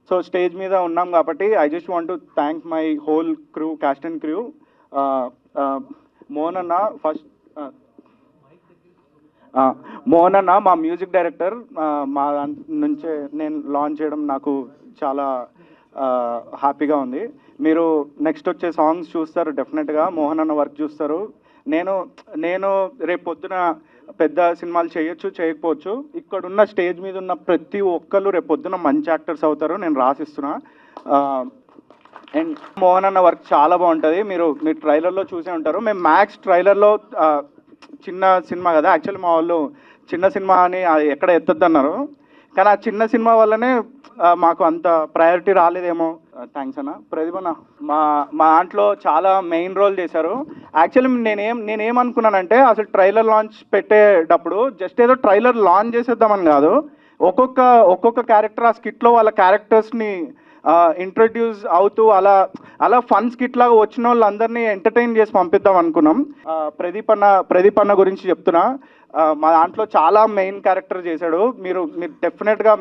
So stage మీద ఉన్నాం కాబట్టి I just want to thank my whole crew, cost and crew. Mohan అన్న first, Mohan అన్న మా మ్యూజిక్ డైరెక్టర్. మా నుంచే నేను లాంచ్ చేయడం నాకు చాలా హ్యాపీగా ఉంది. మీరు నెక్స్ట్ వచ్చే సాంగ్స్ చూస్తారు, డెఫినెట్గా మోహన్ అన్న వర్క్ చూస్తారు. నేను రేపు పొద్దున పెద్ద సినిమాలు చేయొచ్చు, చేయకపోవచ్చు. ఇక్కడున్న స్టేజ్ మీద ఉన్న ప్రతి ఒక్కళ్ళు రేపు పొద్దున మంచి యాక్టర్స్ అవుతారు, నేను రాసిస్తున్నా. అండ్ మోహన్ అన్న వర్క్ చాలా బాగుంటుంది. మీరు ట్రైలర్లో చూసే ఉంటారు. మేము మ్యాక్స్ ట్రైలర్లో చిన్న సినిమా కదా, యాక్చువల్లీ మా వాళ్ళు చిన్న సినిమా అని అది ఎక్కడ ఎత్తొద్దన్నారు, కానీ ఆ చిన్న సినిమా వల్లనే మాకు అంత ప్రయారిటీ రాలేదేమో. థ్యాంక్స్ అన్న. ప్రదీప్ అన్న మా దాంట్లో చాలా మెయిన్ రోల్ చేశారు. యాక్చువల్లీ నేనేమనుకున్నానంటే అసలు ట్రైలర్ లాంచ్ పెట్టేటప్పుడు జస్ట్ ఏదో ట్రైలర్ లాంచ్ చేసేద్దామని కాదు, ఒక్కొక్క క్యారెక్టర్ ఆ స్కిట్లో వాళ్ళ క్యారెక్టర్స్ని ఇంట్రడ్యూస్ అవుతూ అలా ఫన్ స్కిట్ లాగా వచ్చిన వాళ్ళందరినీ ఎంటర్టైన్ చేసి పంపిద్దాం అనుకున్నాం. ప్రదీప్ అన్న గురించి చెప్తున్నా, మా దాంట్లో చాలా మెయిన్ క్యారెక్టర్ చేశాడు. మీరు డెఫినెట్గా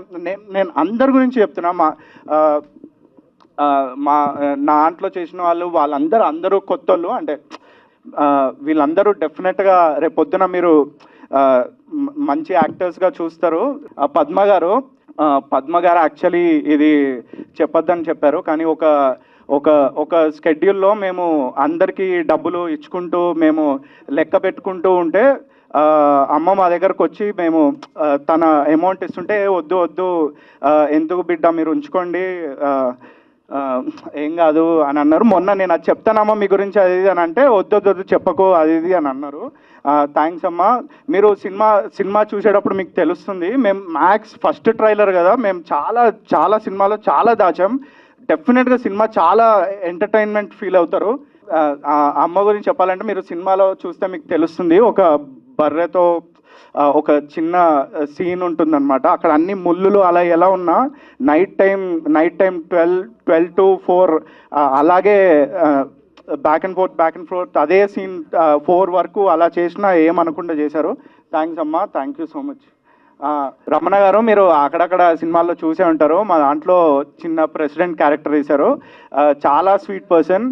నేను అందరి గురించి చెప్తున్నా. నా దాంట్లో చేసిన వాళ్ళందరూ కొత్త వాళ్ళు, అంటే వీళ్ళందరూ డెఫినెట్గా రేపొద్దున మీరు మంచి యాక్టర్స్గా చూస్తారు. పద్మ గారు యాక్చువల్లీ ఇది చెప్పొద్దని చెప్పారు, కానీ ఒక స్కెడ్యూల్లో మేము అందరికీ డబ్బులు ఇచ్చుకుంటూ మేము లెక్క పెట్టుకుంటూ ఉంటే అమ్మ మా దగ్గరకు వచ్చి మేము తన అమౌంట్ ఇస్తుంటే వద్దు ఎందుకు బిడ్డ మీరు ఉంచుకోండి, ఏం కాదు అని అన్నారు. మొన్న నేను అది చెప్తానమ్మా మీ గురించి అది ఇది అని అంటే వద్దు చెప్పకు అది ఇది అని అన్నారు. థ్యాంక్స్ అమ్మా. మీరు సినిమా చూసేటప్పుడు మీకు తెలుస్తుంది. మేము మ్యాక్స్ ఫస్ట్ ట్రైలర్ కదా, మేము చాలా సినిమాలో చాలా దాచాం. డెఫినెట్గా సినిమా చాలా ఎంటర్టైన్మెంట్ ఫీల్ అవుతారు. అమ్మ గురించి చెప్పాలంటే మీరు సినిమాలో చూస్తే మీకు తెలుస్తుంది. ఒక బర్రెతో ఒక చిన్న సీన్ ఉంటుందన్నమాట. అక్కడ అన్ని ముళ్ళులు అలా ఎలా ఉన్నా నైట్ టైం 12 to 4 అలాగే బ్యాక్ అండ్ ఫోర్త్ అదే సీన్ 4 వరకు అలా చేసినా ఏమనకుండా చేశారు. థ్యాంక్స్ అమ్మా, thank you so much. Ramana గారు మీరు అక్కడక్కడ సినిమాల్లో చూసే ఉంటారు. మా దాంట్లో చిన్న ప్రెసిడెంట్ క్యారెక్టర్ వేశారు. చాలా స్వీట్ పర్సన్.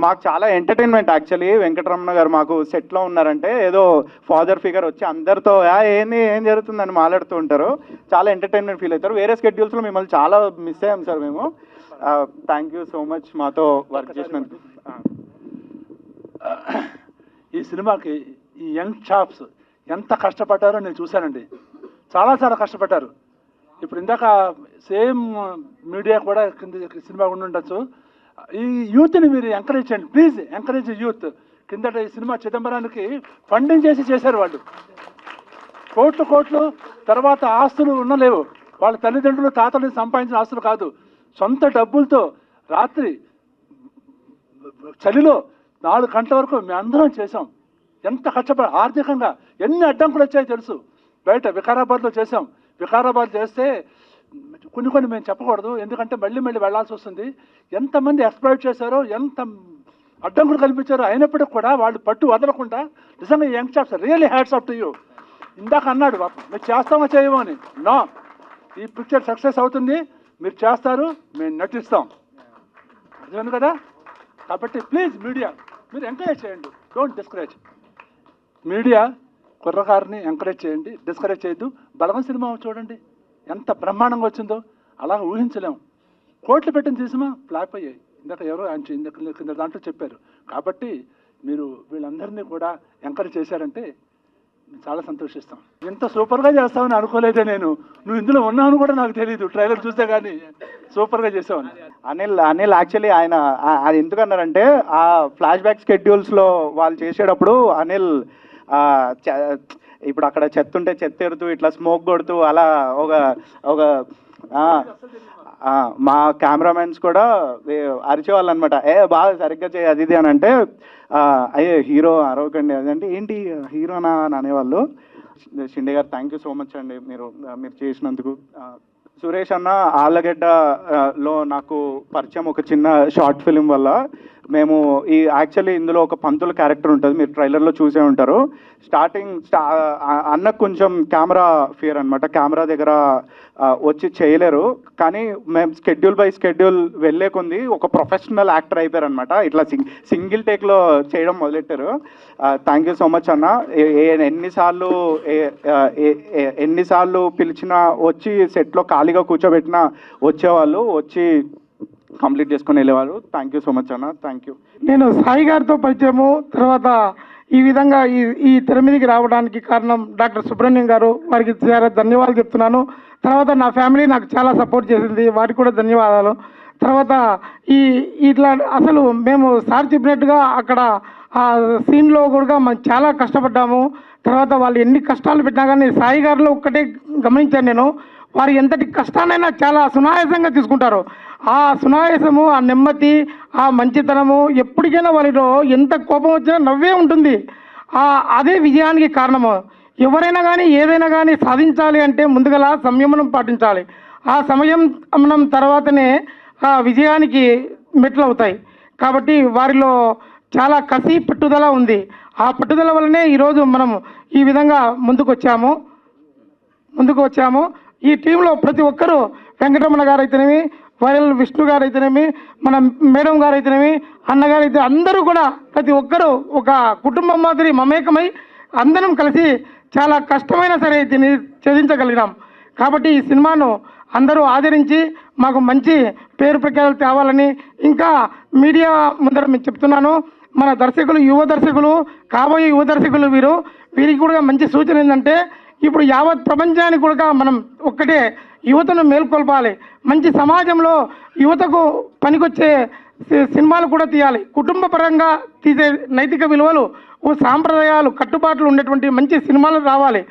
మాకు చాలా ఎంటర్టైన్మెంట్. యాక్చువల్లీ వెంకటరమణ గారు మాకు సెట్లో ఉన్నారంటే ఏదో ఫాదర్ ఫిగర్ వచ్చి అందరితో ఏం జరుగుతుందని మాట్లాడుతూ ఉంటారు. చాలా ఎంటర్టైన్మెంట్ ఫీల్ అవుతారు. వేరే స్కెడ్యూల్స్లో మిమ్మల్ని చాలా మిస్ అయ్యాం సార్ మేము. థ్యాంక్ యూ సో మచ్ మాతో వర్క్ చేసినందుకు. ఈ సినిమాకి ఈ యంగ్ షాప్స్ ఎంత కష్టపడ్డారో నేను చూశానండి. చాలా కష్టపడ్డారు. ఇప్పుడు ఇందాక సేమ్ మీడియా కూడా కింద సినిమా ఉండి ఉండొచ్చు. ఈ యూత్ని మీరు ఎంకరేజ్ చేయండి ప్లీజ్, ఎంకరేజ్ యూత్. కిందట ఈ సినిమా చిదంబరానికి ఫండింగ్ చేశారు వాళ్ళు. కోట్లు తర్వాత ఆస్తులు ఉండలేవు. వాళ్ళ తల్లిదండ్రులు తాతలు సంపాదించిన ఆస్తులు కాదు, సొంత డబ్బులతో రాత్రి చలిలో 4 గంటల వరకు మేము అందరం చేసాం. ఎంత కష్టపడి ఆర్థికంగా ఎన్ని అడ్డంకులు వచ్చాయో తెలుసు. బయట వికారాబాద్లో చేసాం. వికారాబాద్ చేస్తే కొన్ని మేము చెప్పకూడదు, ఎందుకంటే మళ్ళీ వెళ్ళాల్సి వస్తుంది. ఎంతమంది ఎక్స్ప్లాయిట్ చేశారో, ఎంత అడ్డంకులు కల్పించారో, అయినప్పటికీ కూడా వాళ్ళు పట్టు వదలకుండా నిజంగా young stars really hats off to you. ఇందాక అన్నాడు మీరు చేస్తామో చేయమో అని. నో, ఈ పిక్చర్ సక్సెస్ అవుతుంది, మీరు చేస్తారు, మేము నటిస్తాం. అర్థమైంది కదా? కాబట్టి ప్లీజ్ మీడియా మీరు ఎంకరేజ్ చేయండి, డోంట్ డిస్కరేజ్. మీడియా కుర్రకారిని ఎంకరేజ్ చేయండి, డిస్కరేజ్ చేయొద్దు. బలగం సినిమా చూడండి ఎంత బ్రహ్మాండంగా వచ్చిందో, అలా ఊహించలేము. కోట్లు పెట్టిన సినిమా ఫ్లాప్ అయ్యాయి. ఇందాక ఎవరో కింద దాంట్లో చెప్పారు. కాబట్టి మీరు వీళ్ళందరినీ కూడా ఎంకరేజ్ చేశారంటే చాలా సంతోషిస్తాం. ఎంత సూపర్గా చేస్తామని అనుకోలేదే నేను. నువ్వు ఇందులో ఉన్నావని కూడా నాకు తెలియదు, ట్రైలర్ చూస్తే కానీ సూపర్గా చేసావని. అనిల్ యాక్చువల్లీ ఆయన అది ఎందుకన్నారంటే ఆ ఫ్లాష్ బ్యాక్ స్కెడ్యూల్స్లో వాళ్ళు చేసేటప్పుడు అనిల్ ఇప్పుడు అక్కడ చెత్త ఉంటే చెత్త ఎడుతూ ఇట్లా స్మోక్ కొడుతూ అలా ఒక మా కెమెరామెన్స్ కూడా అరిచేవాళ్ళు అనమాట. బాగా సరిగ్గా చేయి అది ఇది అని అంటే అయ్యే హీరో అరవకండి అదంటే ఏంటి హీరోనా అని అనేవాళ్ళు. షిండే గారు థ్యాంక్ యూ సో మచ్ అండి మీరు చేసినందుకు. సురేష్ అన్న ఆళ్ళగడ్డలో నాకు పరిచయం ఒక చిన్న షార్ట్ ఫిలిం వల్ల. మేము ఈ యాక్చువల్లీ ఇందులో ఒక పంతుల క్యారెక్టర్ ఉంటుంది, మీరు ట్రైలర్లో చూసే ఉంటారు. అన్నకు కొంచెం కెమెరా ఫియర్ అనమాట, కెమెరా దగ్గర వచ్చి చేయలేరు. కానీ మేము స్కెడ్యూల్ బై స్కెడ్యూల్ వెళ్ళే కొంది ఒక ప్రొఫెషనల్ యాక్టర్ అయిపోయారు అనమాట. ఇట్లా సింగిల్ టేక్లో చేయడం మొదలెట్టారు. థ్యాంక్ యూ సో మచ్ అన్న. ఎన్నిసార్లు పిలిచినా వచ్చి సెట్లో ఖాళీగా కూర్చోబెట్టినా వచ్చేవాళ్ళు, వచ్చి కంప్లీట్ చేసుకొని వెళ్ళేవాళ్ళు. థ్యాంక్ యూ సో మచ్ అన్న. Thank you. నేను సాయి గారితో పరిచయము, తర్వాత ఈ విధంగా ఈ తెర మీదకి రావడానికి కారణం డాక్టర్ సుబ్రహ్మణ్యం గారు, వారికి చాలా ధన్యవాదాలు చెప్తున్నాను. తర్వాత నా ఫ్యామిలీ నాకు చాలా సపోర్ట్ చేసింది, వారికి కూడా ధన్యవాదాలు. తర్వాత ఇట్లా అసలు మేము సార్ చెప్పినట్టుగా అక్కడ ఆ సీన్లో కూడా మనం చాలా కష్టపడ్డాము. తర్వాత వాళ్ళు ఎన్ని కష్టాలు పెట్టినా కానీ సాయి గారిలో ఒక్కటే గమనించాను నేను, వారు ఎంతటి కష్టాన్నైనా చాలా సునాయాసంగా తీసుకుంటారు. ఆ సునాయాసము, ఆ నెమ్మది, ఆ మంచితనము ఎప్పటికైనా వారిలో ఎంత కోపం వచ్చినా నవ్వే ఉంటుంది. అదే విజయానికి కారణము. ఎవరైనా కానీ ఏదైనా కానీ సాధించాలి అంటే ముందుగల సంయమనం పాటించాలి. ఆ సంయమనం తర్వాతనే ఆ విజయానికి మెట్లు అవుతాయి. కాబట్టి వారిలో చాలా కసి పట్టుదల ఉంది. ఆ పట్టుదల వల్లనే ఈరోజు మనం ఈ విధంగా ముందుకు వచ్చాము. ఈ టీంలో ప్రతి ఒక్కరూ, వెంకటరమణ గారు అయితేనేమి, వైరల్ విష్ణు గారు అయితేనేమి, మన మేడం గారు అయితేనేమి, అన్నగారు అయితే అందరూ కూడా ప్రతి ఒక్కరూ ఒక కుటుంబం మాదిరి మమేకమై అందరం కలిసి చాలా కష్టమైనా సరే దీన్ని ఛేదించగలిగినాం. కాబట్టి ఈ సినిమాను అందరూ ఆదరించి మాకు మంచి పేరు ప్రఖ్యాతులు తేవాలని, ఇంకా మీడియా ముందర మీకు చెప్తున్నాను, మన దర్శకులు, యువ దర్శకులు, కాబోయే యువ దర్శకులు వీరికి కూడా మంచి సూచన ఏంటంటే, ఇప్పుడు యావత్ ప్రపంచానికి కూడా మనం ఒక్కటే యువతను మేల్కొల్పాలి. మంచి సమాజంలో యువతకు పనికొచ్చే సినిమాలు కూడా తీయాలి. కుటుంబ పరంగా తీసే నైతిక విలువలు, సాంప్రదాయాలు, కట్టుబాట్లు ఉండేటువంటి మంచి సినిమాలు రావాలి.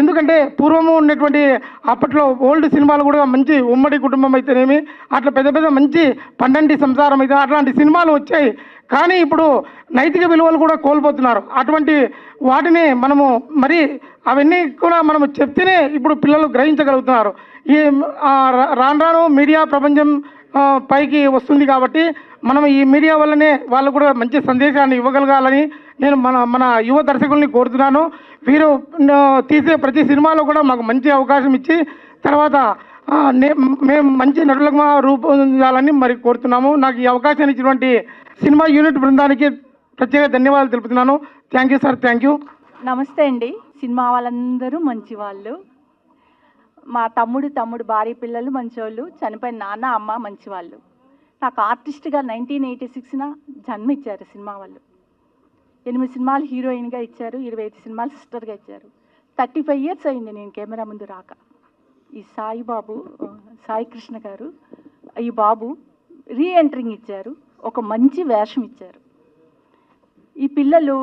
ఎందుకంటే పూర్వము ఉన్నటువంటి అప్పట్లో ఓల్డ్ సినిమాలు కూడా మంచి ఉమ్మడి కుటుంబం అయితేనేమి, అట్లా పెద్ద మంచి పండంటి సంసారం అయితే అట్లాంటి సినిమాలు వచ్చాయి. కానీ ఇప్పుడు నైతిక విలువలు కూడా కోల్పోతున్నారు. అటువంటి వాటిని మనము మరి అవన్నీ కూడా మనము చెప్తేనే ఇప్పుడు పిల్లలు గ్రహించగలుగుతున్నారు. ఈ రాను మీడియా ప్రపంచం పైకి వస్తుంది కాబట్టి మనం ఈ మీడియా వల్లనే వాళ్ళు కూడా మంచి సందేశాన్ని ఇవ్వగలగాలని నేను మన యువ దర్శకుల్ని కోరుతున్నాను. వీరు తీసే ప్రతి సినిమాలో కూడా మాకు మంచి అవకాశం ఇచ్చి తర్వాత మేము మంచి నటులుగా రూపొందాలని మరి కోరుతున్నాము. నాకు ఈ అవకాశాన్ని ఇచ్చినటువంటి సినిమా యూనిట్ బృందానికి ప్రత్యేక ధన్యవాదాలు తెలుపుతున్నాను. Thank you sir. Thank you. నమస్తే అండి. సినిమా వాళ్ళందరూ మంచి వాళ్ళు. మా తమ్ముడు భార్య పిల్లలు మంచివాళ్ళు, చనిపోయిన నాన్న అమ్మ మంచివాళ్ళు. నాకు ఆర్టిస్ట్గా 1986న జన్మ ఇచ్చారు సినిమా వాళ్ళు. 8 సినిమాలు హీరోయిన్గా ఇచ్చారు, 25 సినిమాలు సిస్టర్గా ఇచ్చారు. 35 ఇయర్స్ అయింది నేను కెమెరా ముందు రాక. ఈ సాయి కృష్ణ గారు, ఈ బాబు రీఎంట్రింగ్ ఇచ్చారు, ఒక మంచి వేషం ఇచ్చారు. ఈ పిల్లలు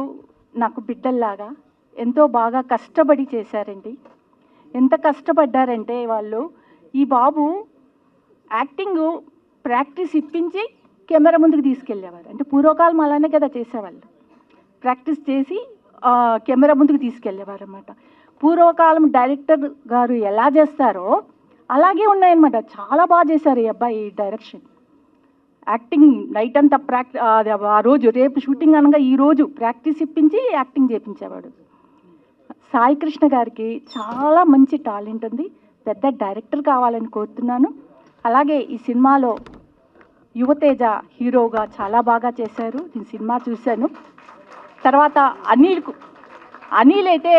నాకు బిడ్డల్లాగా ఎంతో బాగా కష్టపడి చేశారండి. ఎంత కష్టపడ్డారంటే వాళ్ళు, ఈ బాబు యాక్టింగ్ ప్రాక్టీస్ ఇప్పించి కెమెరా ముందుకు తీసుకెళ్ళేవారు. అంటే పూర్వకాలం అలానే కదా చేసేవాళ్ళు, ప్రాక్టీస్ చేసి కెమెరా ముందుకు తీసుకెళ్ళేవారు అన్నమాట. పూర్వకాలం డైరెక్టర్ గారు ఎలా చేస్తారో అలాగే ఉన్నాయన్నమాట. చాలా బాగా చేశారు ఈ అబ్బాయి డైరెక్షన్. యాక్టింగ్ నైట్ అంతా ఆ రోజు రేపు షూటింగ్ అనగా ఈ రోజు ప్రాక్టీస్ ఇప్పించి యాక్టింగ్ చేయించేవాడు. సాయి కృష్ణ గారికి చాలా మంచి టాలెంట్ ఉంది, పెద్ద డైరెక్టర్ కావాలని కోరుతున్నాను. అలాగే ఈ సినిమాలో యువతేజ హీరోగా చాలా బాగా చేశారు. నేను సినిమా చూశాను. తర్వాత అనిల్ అయితే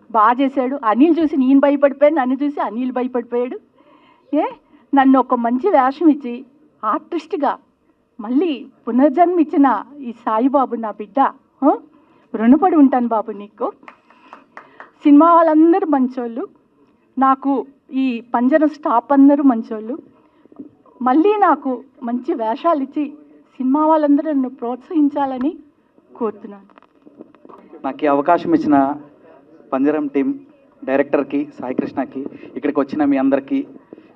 బాగా చేశాడు. అనిల్ చూసి నేను భయపడిపోయాను, నన్ను చూసి అనిల్ భయపడిపోయాడు. నన్ను ఒక మంచి వేషం ఇచ్చి ఆర్టిస్ట్గా మళ్ళీ పునర్జన్మ ఇచ్చిన ఈ సాయిబాబు నా బిడ్డ, రుణపడి ఉంటాను బాబు నీకు. సినిమా వాళ్ళందరూ మంచోళ్ళు, నాకు ఈ పంజరం స్టాప్ అందరూ మంచోళ్ళు. మళ్ళీ నాకు మంచి వేషాలు ఇచ్చి సినిమా వాళ్ళందరూ నన్ను ప్రోత్సహించాలని కోరుతున్నాను. నాకు ఈ అవకాశం ఇచ్చిన పంజరం టీం డైరెక్టర్కి, సాయి కృష్ణకి, ఇక్కడికి వచ్చిన మీ అందరికీ,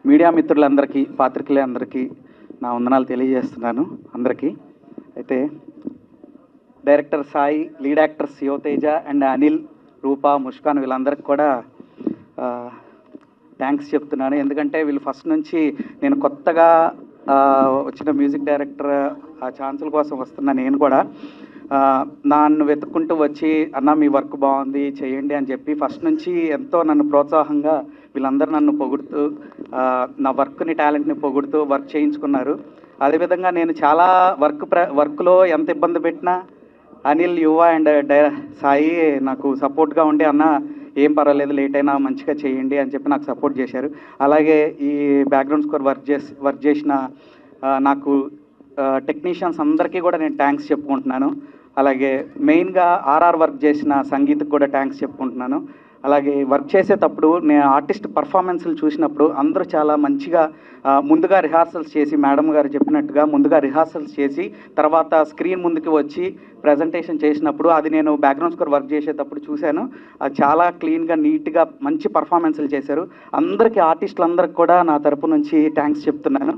మీడియా మిత్రులందరికీ, పాత్రికేయులందరికీ నా వందనాలు తెలియజేస్తున్నాను అందరికీ. అయితే director Sai, lead actors Yuvateja and Anil, Rupa, Muskan వీళ్ళందరికీ కూడా థ్యాంక్స్ చెప్తున్నాను. ఎందుకంటే వీళ్ళు ఫస్ట్ నుంచి నేను కొత్తగా వచ్చిన మ్యూజిక్ డైరెక్టర్ ఆ ఛాన్సుల కోసం వస్తున్న నేను కూడా నన్ను వెతుక్కుంటూ వచ్చి అన్న మీ వర్క్ బాగుంది చేయండి అని చెప్పి ఫస్ట్ నుంచి ఎంతో నన్ను ప్రోత్సాహంగా వీళ్ళందరూ నన్ను పొగుడుతూ నా వర్క్ని టాలెంట్ని పొగుడుతూ వర్క్ చేయించుకున్నారు. అదేవిధంగా నేను చాలా వర్క్లో ఎంత ఇబ్బంది పెట్టినా అనిల్, యువ అండ్ సాయి నాకు సపోర్ట్గా ఉండి అన్న ఏం పర్వాలేదు లేట్ అయినా మంచిగా చేయండి అని చెప్పి నాకు సపోర్ట్ చేశారు. అలాగే ఈ బ్యాక్గ్రౌండ్ స్కోర్ వర్క్ చేసిన నాకు టెక్నీషియన్స్ అందరికీ కూడా నేను థ్యాంక్స్ చెప్పుకుంటున్నాను. అలాగే మెయిన్గా ఆర్ఆర్ వర్క్ చేసిన సంగీత్కి కూడా థ్యాంక్స్ చెప్పుకుంటున్నాను. అలాగే వర్క్ చేసేటప్పుడు నేను ఆర్టిస్ట్ పర్ఫార్మెన్స్లు చూసినప్పుడు అందరూ చాలా మంచిగా ముందుగా రిహార్సల్స్ చేసి మేడం గారు చెప్పినట్టుగా ముందుగా రిహార్సల్స్ చేసి తర్వాత స్క్రీన్ ముందుకు వచ్చి ప్రజెంటేషన్ చేసినప్పుడు అది నేను బ్యాక్గ్రౌండ్ స్కోర్ వర్క్ చేసేటప్పుడు చూశాను. అది చాలా క్లీన్గా నీట్గా మంచి పర్ఫార్మెన్స్లు చేశారు. అందరికీ ఆర్టిస్టులందరికీ కూడా నా తరపు నుంచి థ్యాంక్స్ చెప్తున్నాను.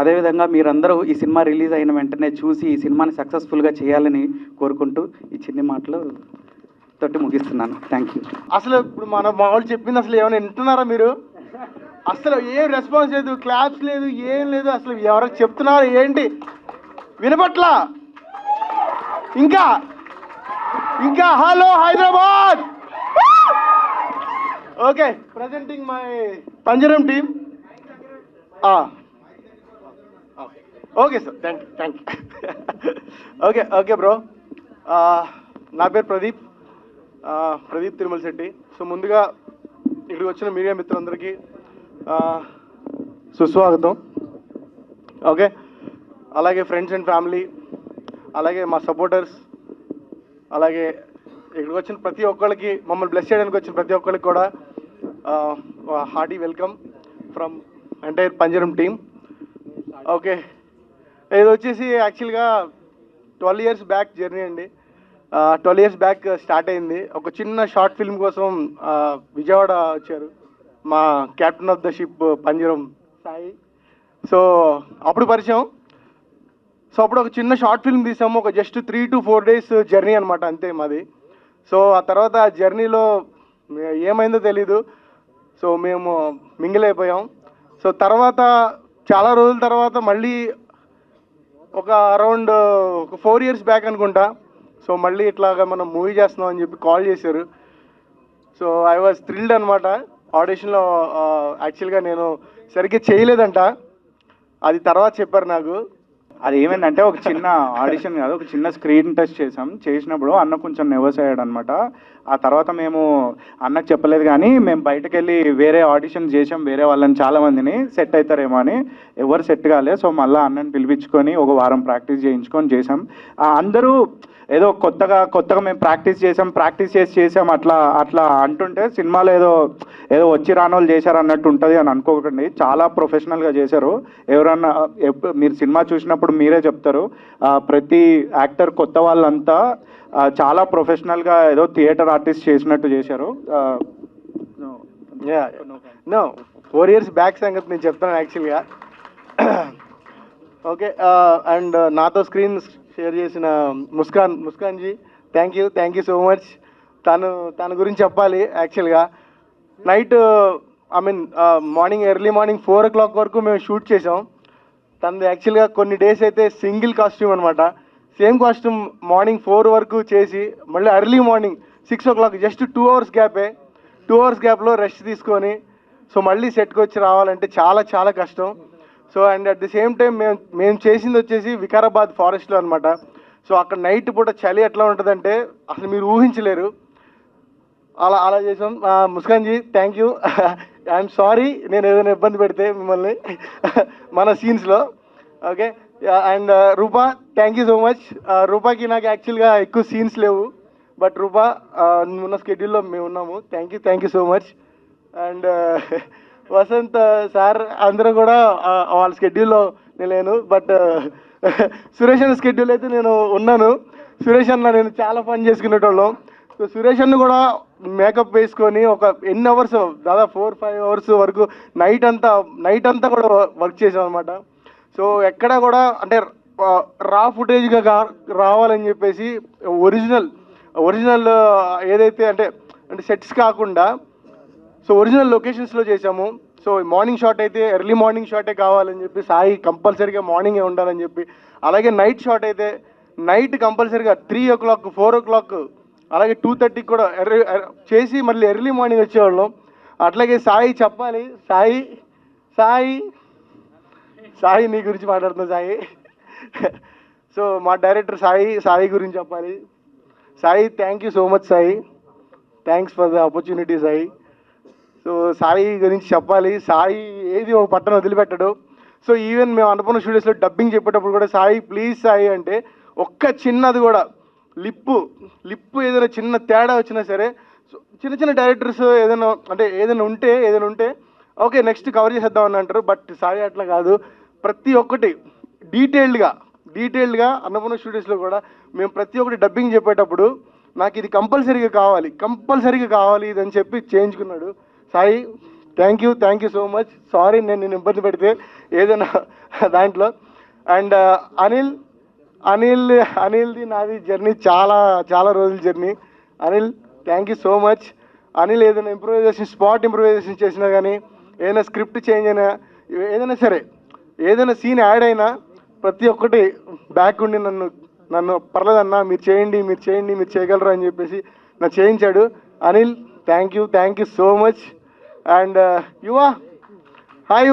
అదేవిధంగా మీరందరూ ఈ సినిమా రిలీజ్ అయిన వెంటనే చూసి ఈ సినిమాని సక్సెస్ఫుల్గా చేయాలని కోరుకుంటూ ఈ చిన్ని మాటలు తోటి ముగిస్తున్నాను. Thank you. అసలు ఇప్పుడు మా వాళ్ళు చెప్పింది అసలు ఏమైనా వింటున్నారా మీరు? అసలు ఏం రెస్పాన్స్ లేదు, క్లాప్స్ లేదు, ఏం లేదు. అసలు ఎవరికి చెప్తున్నారు ఏంటి వినపట్లా? ఇంకా ఇంకా hello Hyderabad. Okay, presenting my Panjaram team. Okay sir, thank you. Okay bro, నా పేరు ప్రదీప్ తిరుమల శెట్టి. సో ముందుగా ఇక్కడికి వచ్చిన మీడియా మిత్రులందరికీ సుస్వాగతం. ఓకే, అలాగే ఫ్రెండ్స్ అండ్ ఫ్యామిలీ, అలాగే మా సపోర్టర్స్, అలాగే ఇక్కడికి వచ్చిన ప్రతి ఒక్కరికి, మమ్మల్ని బ్లెస్ చేయడానికి వచ్చిన ప్రతి ఒక్కరికి కూడా hearty welcome from entire Panjaram team. Okay, ఇది వచ్చేసి యాక్చువల్గా 12 years బ్యాక్ జర్నీ అండి. 12 years బ్యాక్ స్టార్ట్ అయింది. ఒక చిన్న షార్ట్ ఫిల్మ్ కోసం విజయవాడ వచ్చారు మా కెప్టెన్ ఆఫ్ ద షిప్ పంజరం సాయి. సో అప్పుడు పరిచయం. సో అప్పుడు ఒక చిన్న షార్ట్ ఫిల్మ్ తీసాము, ఒక జస్ట్ 3 to 4 days జర్నీ అనమాట, అంతే మాది. సో ఆ తర్వాత ఆ జర్నీలో ఏమైందో తెలీదు. సో మేము మింగిల్ అయిపోయాం. సో తర్వాత చాలా రోజుల తర్వాత మళ్ళీ ఒక అరౌండ్ ఒక 4 years బ్యాక్ అనుకుంటా, సో మళ్ళీ ఇట్లాగా మనం మూవీ చేస్తున్నాం అని చెప్పి కాల్ చేశారు. సో ఐ వాజ్ థ్రిల్డ్ అనమాట. ఆడిషన్లో యాక్చువల్గా నేను సరిగ్గా చేయలేదంట, అది తర్వాత చెప్పారు నాకు. అది ఏమైందంటే ఒక చిన్న ఆడిషన్ కాదు, ఒక చిన్న స్క్రీన్ టెస్ట్ చేసినప్పుడు అన్న కొంచెం నెర్వస్ అయ్యాడు అనమాట. ఆ తర్వాత మేము అన్నకు చెప్పలేదు, కానీ మేము బయటకు వెళ్ళి వేరే ఆడిషన్ చేసాం, వేరే వాళ్ళని చాలామందిని సెట్ అవుతారేమో అని. ఎవరు సెట్ కాలే. సో మళ్ళీ అన్నని పిలిపించుకొని ఒక వారం ప్రాక్టీస్ చేయించుకొని చేసాం. అందరూ ఏదో కొత్తగా మేము ప్రాక్టీస్ చేసాం అట్లా అంటుంటే సినిమాలో ఏదో వచ్చి రానోళ్ళు చేశారు అన్నట్టు ఉంటుంది అని అనుకోకండి. చాలా ప్రొఫెషనల్గా చేశారు. ఎవరన్నా మీరు సినిమా చూసినప్పుడు మీరే చెప్తారు. ప్రతి యాక్టర్ కొత్త వాళ్ళంతా చాలా ప్రొఫెషనల్గా ఏదో థియేటర్ ఆర్టిస్ట్ చేసినట్టు చేశారు. 4 years బ్యాక్ సంగతి నేను చెప్తాను యాక్చువల్గా. ఓకే, అండ్ నాతో స్క్రీన్ షేర్ చేసిన Muskan ji, thank you so much. తన గురించి చెప్పాలి. యాక్చువల్గా నైట్ ఎర్లీ మార్నింగ్ 4 o'clock వరకు మేము షూట్ చేసాం. తనది యాక్చువల్గా కొన్ని డేస్ అయితే సింగిల్ కాస్ట్యూమ్ అనమాట. సేమ్ కాస్ట్యూమ్ మార్నింగ్ 4 వరకు చేసి మళ్ళీ early morning 6 o'clock just 2 hours గ్యాపే. 2 hours గ్యాప్లో రెస్ట్ తీసుకొని సో మళ్ళీ సెట్కి వచ్చి రావాలంటే చాలా చాలా కష్టం. So and at the same time మేము చేసింది వచ్చేసి వికారాబాద్ ఫారెస్ట్లో అనమాట. సో అక్కడ నైట్ పూట చలి ఎట్లా ఉంటుందంటే అసలు మీరు ఊహించలేరు. అలా చేసాం. Muskan ji, thank you. I'm sorry నేను ఏదైనా ఇబ్బంది పెడితే మిమ్మల్ని మన సీన్స్లో. Okay, and Rupa, thank you so much. రూపాకి నాకు యాక్చువల్గా ఎక్కువ సీన్స్ లేవు, బట్ రూపా ఉన్న స్కెడ్యూల్లో మేము ఉన్నాము. Thank you so much. And Vasant sir, అందరూ కూడా వాళ్ళ స్కెడ్యూల్లో నేను లేను, బట్ సురేష్ అన్న స్కెడ్యూల్ అయితే నేను ఉన్నాను. సురేష్ అన్న నేను చాలా పని చేసుకునేటోళ్ళం. సో సురేష్ అన్న కూడా మేకప్ వేసుకొని ఒక ఎన్ని అవర్స్, దాదాపు 4-5 hours వరకు నైట్ అంతా కూడా వర్క్ చేసాం అనమాట. సో ఎక్కడ కూడా అంటే రా ఫుటేజ్గా రావాలని చెప్పేసి ఒరిజినల్ ఏదైతే అంటే సెట్స్ కాకుండా సో ఒరిజినల్ లొకేషన్స్లో చేసాము. సో మార్నింగ్ షాట్ అయితే ఎర్లీ మార్నింగ్ షాటే కావాలని చెప్పి సాయి కంపల్సరీగా మార్నింగే ఉండాలని చెప్పి, అలాగే నైట్ షాట్ అయితే నైట్ కంపల్సరీగా 3 o'clock 4 o'clock అలాగే 2:30 కూడా చేసి మళ్ళీ ఎర్లీ మార్నింగ్ వచ్చేవాళ్ళం. అట్లాగే సాయి చెప్పాలి, సాయి సాయి సాయి నీ గురించి మాట్లాడుతున్నా సాయి. సో మా డైరెక్టర్ సాయి గురించి చెప్పాలి. Sai thank you so much Sai, thanks for the opportunity Sai. So Sai గురించి చెప్పాలి, సాయి ఏది ఒక పట్టణం వదిలిపెట్టడు. సో ఈవెన్ మేము అన్నపూర్ణ స్టూడియోస్లో డబ్బింగ్ చెప్పేటప్పుడు కూడా సాయి ప్లీజ్ సాయి అంటే ఒక్క చిన్నది కూడా లిప్పు ఏదైనా చిన్న తేడా వచ్చినా సరే, చిన్న డైరెక్టర్స్ ఏదైనా ఉంటే ఓకే నెక్స్ట్ కవర్ చేసేద్దాం అని అంటారు. బట్ సాయి అట్లా కాదు, ప్రతి ఒక్కటి డీటెయిల్డ్గా అన్నపూర్ణ స్టూడియోస్లో కూడా మేము ప్రతి ఒక్కటి డబ్బింగ్ చెప్పేటప్పుడు నాకు ఇది కంపల్సరీగా కావాలి ఇదని చెప్పి చేయించుకున్నాడు Sai. Thank you so much. Sorry నేను ఇబ్బంది పెడితే ఏదైనా దాంట్లో. అండ్ అనిల్ది నాది జర్నీ చాలా రోజుల journey. Anil thank you so much. Anil ఏదైనా స్పాట్ ఇంప్రూవైజేషన్ చేసినా కానీ, ఏదైనా స్క్రిప్ట్ చేంజ్ అయినా, ఏదైనా సరే ఏదైనా సీన్ యాడ్ అయినా ప్రతి ఒక్కటి బ్యాక్ ఉండి నన్ను పర్లేదన్నా మీరు చేయండి మీరు చేయగలరు అని చెప్పేసి నాకు చేయించాడు. Anil thank you so much. And hi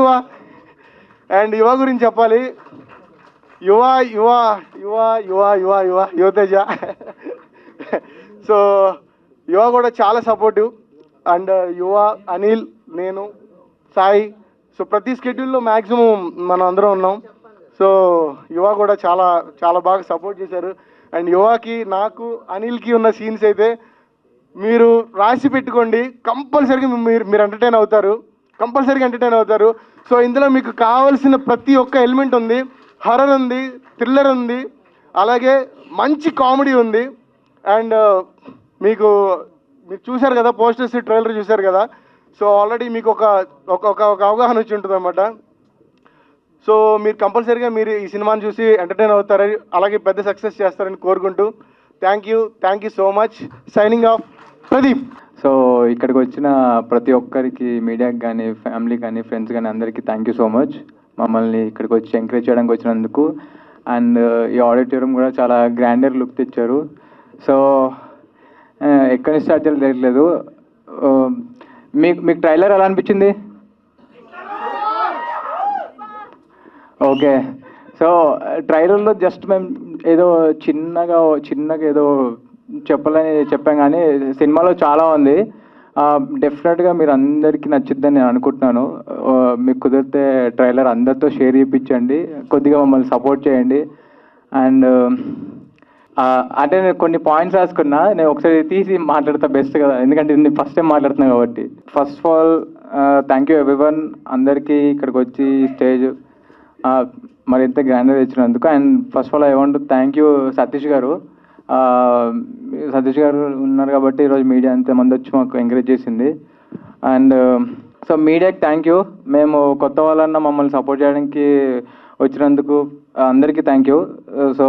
and యువ గురించి చెప్పాలి. యువతేజ. సో యువ కూడా చాలా సపోర్టివ్. అండ్ అనిల్, నేను, సాయి, సో ప్రతి స్కెడ్యూల్లో మ్యాక్సిమం మనం అందరం ఉన్నాం. సో యువ కూడా చాలా బాగా సపోర్ట్ చేశారు. అండ్ యువకి, నాకు, అనిల్కి ఉన్న సీన్స్ అయితే మీరు రాసి పెట్టుకోండి, కంపల్సరీగా మీరు ఎంటర్టైన్ అవుతారు. సో ఇందులో మీకు కావాల్సిన ప్రతి ఒక్క ఎలిమెంట్ ఉంది. హర్రర్ ఉంది, థ్రిల్లర్ ఉంది, అలాగే మంచి కామెడీ ఉంది. అండ్ మీరు చూశారు కదా పోస్టర్స్, ట్రైలర్ చూశారు కదా. సో ఆల్రెడీ మీకు ఒక అవగాహన వచ్చి ఉంటుంది అన్నమాట. సో మీరు కంపల్సరీగా ఈ సినిమాని చూసి ఎంటర్టైన్ అవుతారని, అలాగే పెద్ద సక్సెస్ చేస్తారని కోరుకుంటూ thank you so much. Signing off, Pradeep. So ఇక్కడికి వచ్చిన ప్రతి ఒక్కరికి, మీడియాకి కానీ, ఫ్యామిలీ కానీ, ఫ్రెండ్స్ కానీ అందరికీ థ్యాంక్ యూ సో మచ్. మమ్మల్ని ఇక్కడికి వచ్చి ఎంకరేజ్ చేయడానికి వచ్చినందుకు. అండ్ ఈ ఆడిటోరియం కూడా చాలా గ్రాండర్ లుక్ తెచ్చారు. సో ఎక్కడి నుంచి స్టార్ట్ చేయాలి తెలియట్లేదు. మీకు ట్రైలర్ ఎలా అనిపించింది? ఓకే. సో ట్రైలర్లో జస్ట్ మేము ఏదో చిన్నగా ఏదో చెప్పాం, కానీ సినిమాలో చాలా ఉంది. డెఫినెట్గా మీరు అందరికీ నచ్చుద్దని నేను అనుకుంటున్నాను. మీకు కుదిరితే ట్రైలర్ అందరితో షేర్ చేయించండి, కొద్దిగా మమ్మల్ని సపోర్ట్ చేయండి. అండ్ అంటే నేను కొన్ని పాయింట్స్ రాసుకున్నా, నేను ఒకసారి తీసి మాట్లాడతా బెస్ట్ కదా, ఎందుకంటే నేను ఫస్ట్ టైం మాట్లాడుతున్నాను కాబట్టి. First of all thank you everyone, అందరికీ ఇక్కడికి వచ్చి స్టేజ్ మరి ఎంత గ్రాండ్గా ఇచ్చినందుకు. And first of all I want to thank you Satish గారు ఉన్నారు కాబట్టి ఈరోజు మీడియా అంతమంది వచ్చి మాకు ఎంకరేజ్ చేసింది. అండ్ సో మీడియాకి థ్యాంక్ యూ. మేము కొత్త వాళ్ళన్నా మమ్మల్ని సపోర్ట్ చేయడానికి వచ్చినందుకు అందరికీ థ్యాంక్ యూ. సో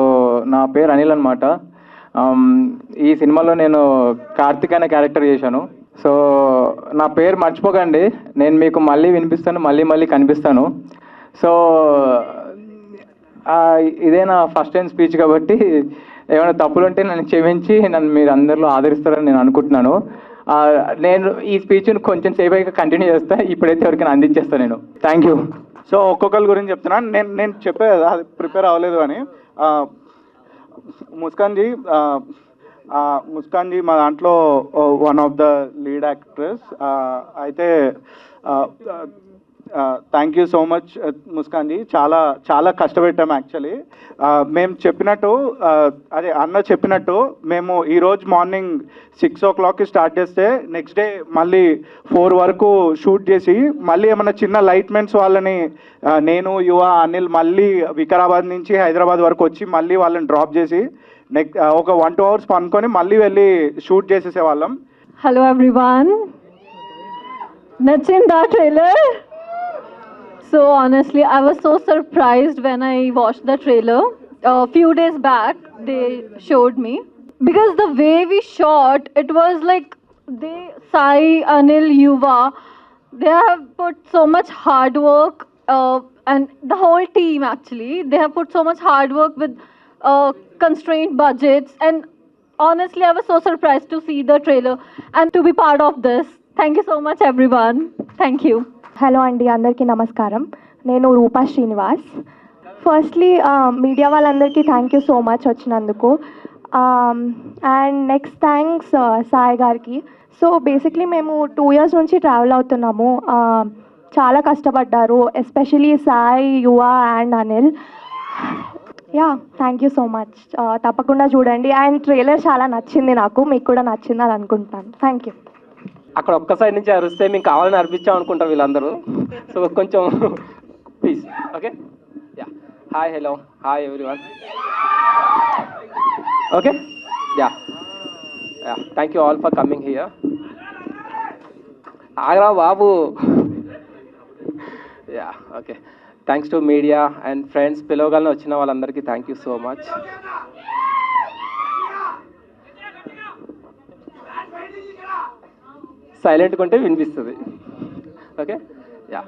నా పేరు అనిల్ అనమాట. ఈ సినిమాలో నేను కార్తిక్ అనే క్యారెక్టర్ చేశాను. సో నా పేరు మర్చిపోకండి, నేను మీకు మళ్ళీ వినిపిస్తాను, మళ్ళీ కనిపిస్తాను. సో ఇదే నా ఫస్ట్ టైం స్పీచ్ కాబట్టి ఏమైనా తప్పులుంటే నన్ను క్షమించి మీరు అందరిలో ఆదరిస్తారని నేను అనుకుంటున్నాను. నేను ఈ స్పీచ్ని కొంచెం సేపు అయితే కంటిన్యూ చేస్తా, ఇప్పుడైతే ఎవరికైనా అందించేస్తాను నేను. Thank you. సో ఒక్కొక్కరి గురించి చెప్తున్నాను. నేను చెప్పేది అది ప్రిపేర్ అవ్వలేదు అని. ముస్కాన్ జీ మా దాంట్లో one of the lead actress. అయితే thank you so much Muskan ji. చాలా కష్టపెట్టాము యాక్చువల్లీ. మేము చెప్పినట్టు అదే అన్న చెప్పినట్టు మేము ఈరోజు మార్నింగ్ 6 o'clockకి స్టార్ట్ చేస్తే నెక్స్ట్ డే మళ్ళీ 4 వరకు షూట్ చేసి, మళ్ళీ ఏమైనా చిన్న లైట్మెంట్స్ వాళ్ళని నేను, యువ, అనిల్ మళ్ళీ వికారాబాద్ నుంచి హైదరాబాద్ వరకు వచ్చి మళ్ళీ వాళ్ళని డ్రాప్ చేసి ఒక 1-2 hours పనుకొని మళ్ళీ వెళ్ళి షూట్ చేసేసేవాళ్ళం. హలో ఎవ్రీవన్, నచ్చిందా trailer? So honestly, I was so surprised when I watched the trailer. A few days back, they showed me. Because the way we shot, it was like Sai, Anil, Yuva, They have put so much hard work, and the whole team actually, they have put so much hard work with constrained budgets. And honestly, I was so surprised to see the trailer and to be part of this. Thank you so much, everyone. Thank you. Hello అండి, అందరికీ నమస్కారం. నేను రూపా Srinivas. Firstly media వాళ్ళందరికీ thank you so much వచ్చినందుకు. And next thanks Sai గారికి. So basically మేము 2 years నుంచి travel అవుతున్నాము. చాలా కష్టపడ్డారు, ఎస్పెషలీ సాయి, యువ and Anil. Yeah, thank you so much. తప్పకుండా చూడండి. అండ్ ట్రైలర్ చాలా నచ్చింది నాకు, మీకు కూడా నచ్చిందని అనుకుంటాను. Thank you. అక్కడ ఒక్క సైడ్ నుంచి అరిస్తే మేము కావాలని అర్పించాం అనుకుంటారు వీళ్ళందరూ. సో కొంచెం please. Okay, yeah. Hi, hello, hi everyone. Okay, yeah, yeah, thank you all for coming here. ఆగ్రా బాబు. Yeah, okay, thanks to media and friends. పిలవగలని వచ్చిన వాళ్ళందరికీ థ్యాంక్ యూ సో మచ్. సైలెంట్గా ఉంటే వినిపిస్తుంది. Okay, yeah.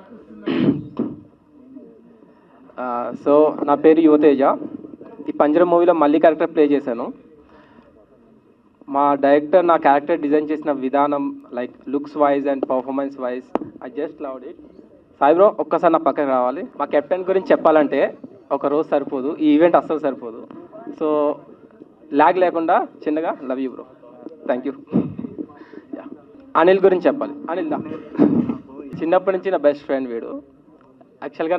సో నా పేరు యువతేజ. ఈ పంజరం మూవీలో మళ్ళీ క్యారెక్టర్ ప్లే చేశాను. మా డైరెక్టర్ నా క్యారెక్టర్ డిజైన్ చేసిన విధానం, like looks wise and performance wise, I just loved it. Sai bro, ఒక్కసారి నా పక్కన రావాలి. మా కెప్టెన్ గురించి చెప్పాలంటే ఒక రోజు సరిపోదు, ఈ ఈవెంట్ అస్సలు సరిపోదు. సో లాగ్ లేకుండా చిన్నగా love you bro. Thank you. Anil గురించి చెప్పాలి. అనిల్ దా, చిన్నప్పటి నుంచి నా బెస్ట్ ఫ్రెండ్ వీడు. యాక్చువల్గా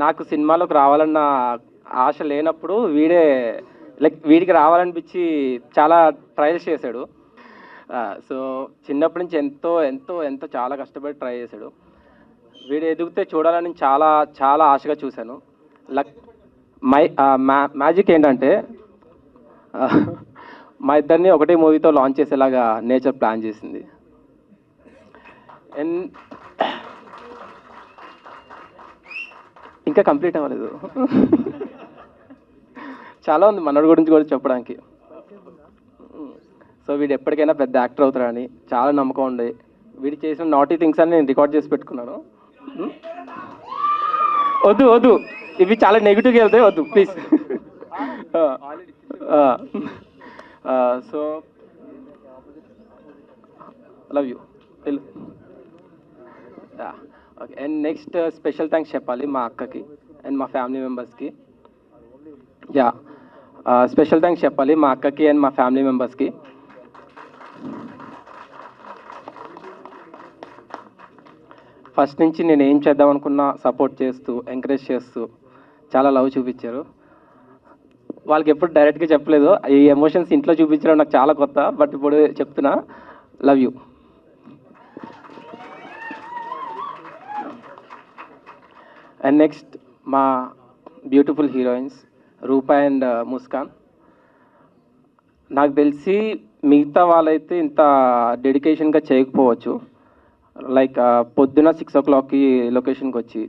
నాకు సినిమాలోకి రావాలన్న ఆశ లేనప్పుడు వీడికి రావాలనిపించి చాలా ట్రయల్స్ చేశాడు. సో చిన్నప్పటి నుంచి ఎంతో ఎంతో ఎంతో చాలా కష్టపడి ట్రై చేశాడు. వీడు ఎదిగితే చూడాలని చాలా చాలా ఆశగా చూశాను. మ్యాజిక్ ఏంటంటే మా ఇద్దరిని ఒకటే మూవీతో లాంచ్ చేసేలాగా నేచర్ ప్లాన్ చేసింది. అండ్ ఇంకా కంప్లీట్ అవ్వలేదు, చాలా ఉంది మనోడి గురించి కూడా చెప్పడానికి. సో వీడు ఎప్పటికైనా పెద్ద యాక్టర్ అవుతాడని చాలా నమ్మకం ఉండే. వీడు చేసిన నాటీ థింగ్స్ అని నేను రికార్డ్ చేసి పెట్టుకున్నాను. వద్దు, ఇవి చాలా నెగిటివ్గా వెళ్తాయి, వద్దు please. So love you. Okay, and next special thanks చెప్పాలి మా అక్కకి అండ్ మా ఫ్యామిలీ మెంబర్స్కి. యా, స్పెషల్ థ్యాంక్స్ చెప్పాలి మా అక్కకి అండ్ మా ఫ్యామిలీ మెంబర్స్కి. ఫస్ట్ నుంచి నేను ఏం చేద్దాం అనుకున్నా సపోర్ట్ చేస్తూ, ఎంకరేజ్ చేస్తూ చాలా లవ్ చూపించారు. వాళ్ళకి ఎప్పుడు డైరెక్ట్గా చెప్పలేదు, ఈ ఎమోషన్స్ ఇంట్లో చూపించడం నాకు చాలా కొత్త, బట్ ఇప్పుడు చెప్తున్నా, లవ్ యూ. అండ్ నెక్స్ట్ మా beautiful heroines Rupa and Muskan. నాకు తెలిసి మిగతా వాళ్ళైతే ఇంత డెడికేషన్గా చేయకపోవచ్చు. లైక్ పొద్దున 6 o'clockకి లొకేషన్కి వచ్చి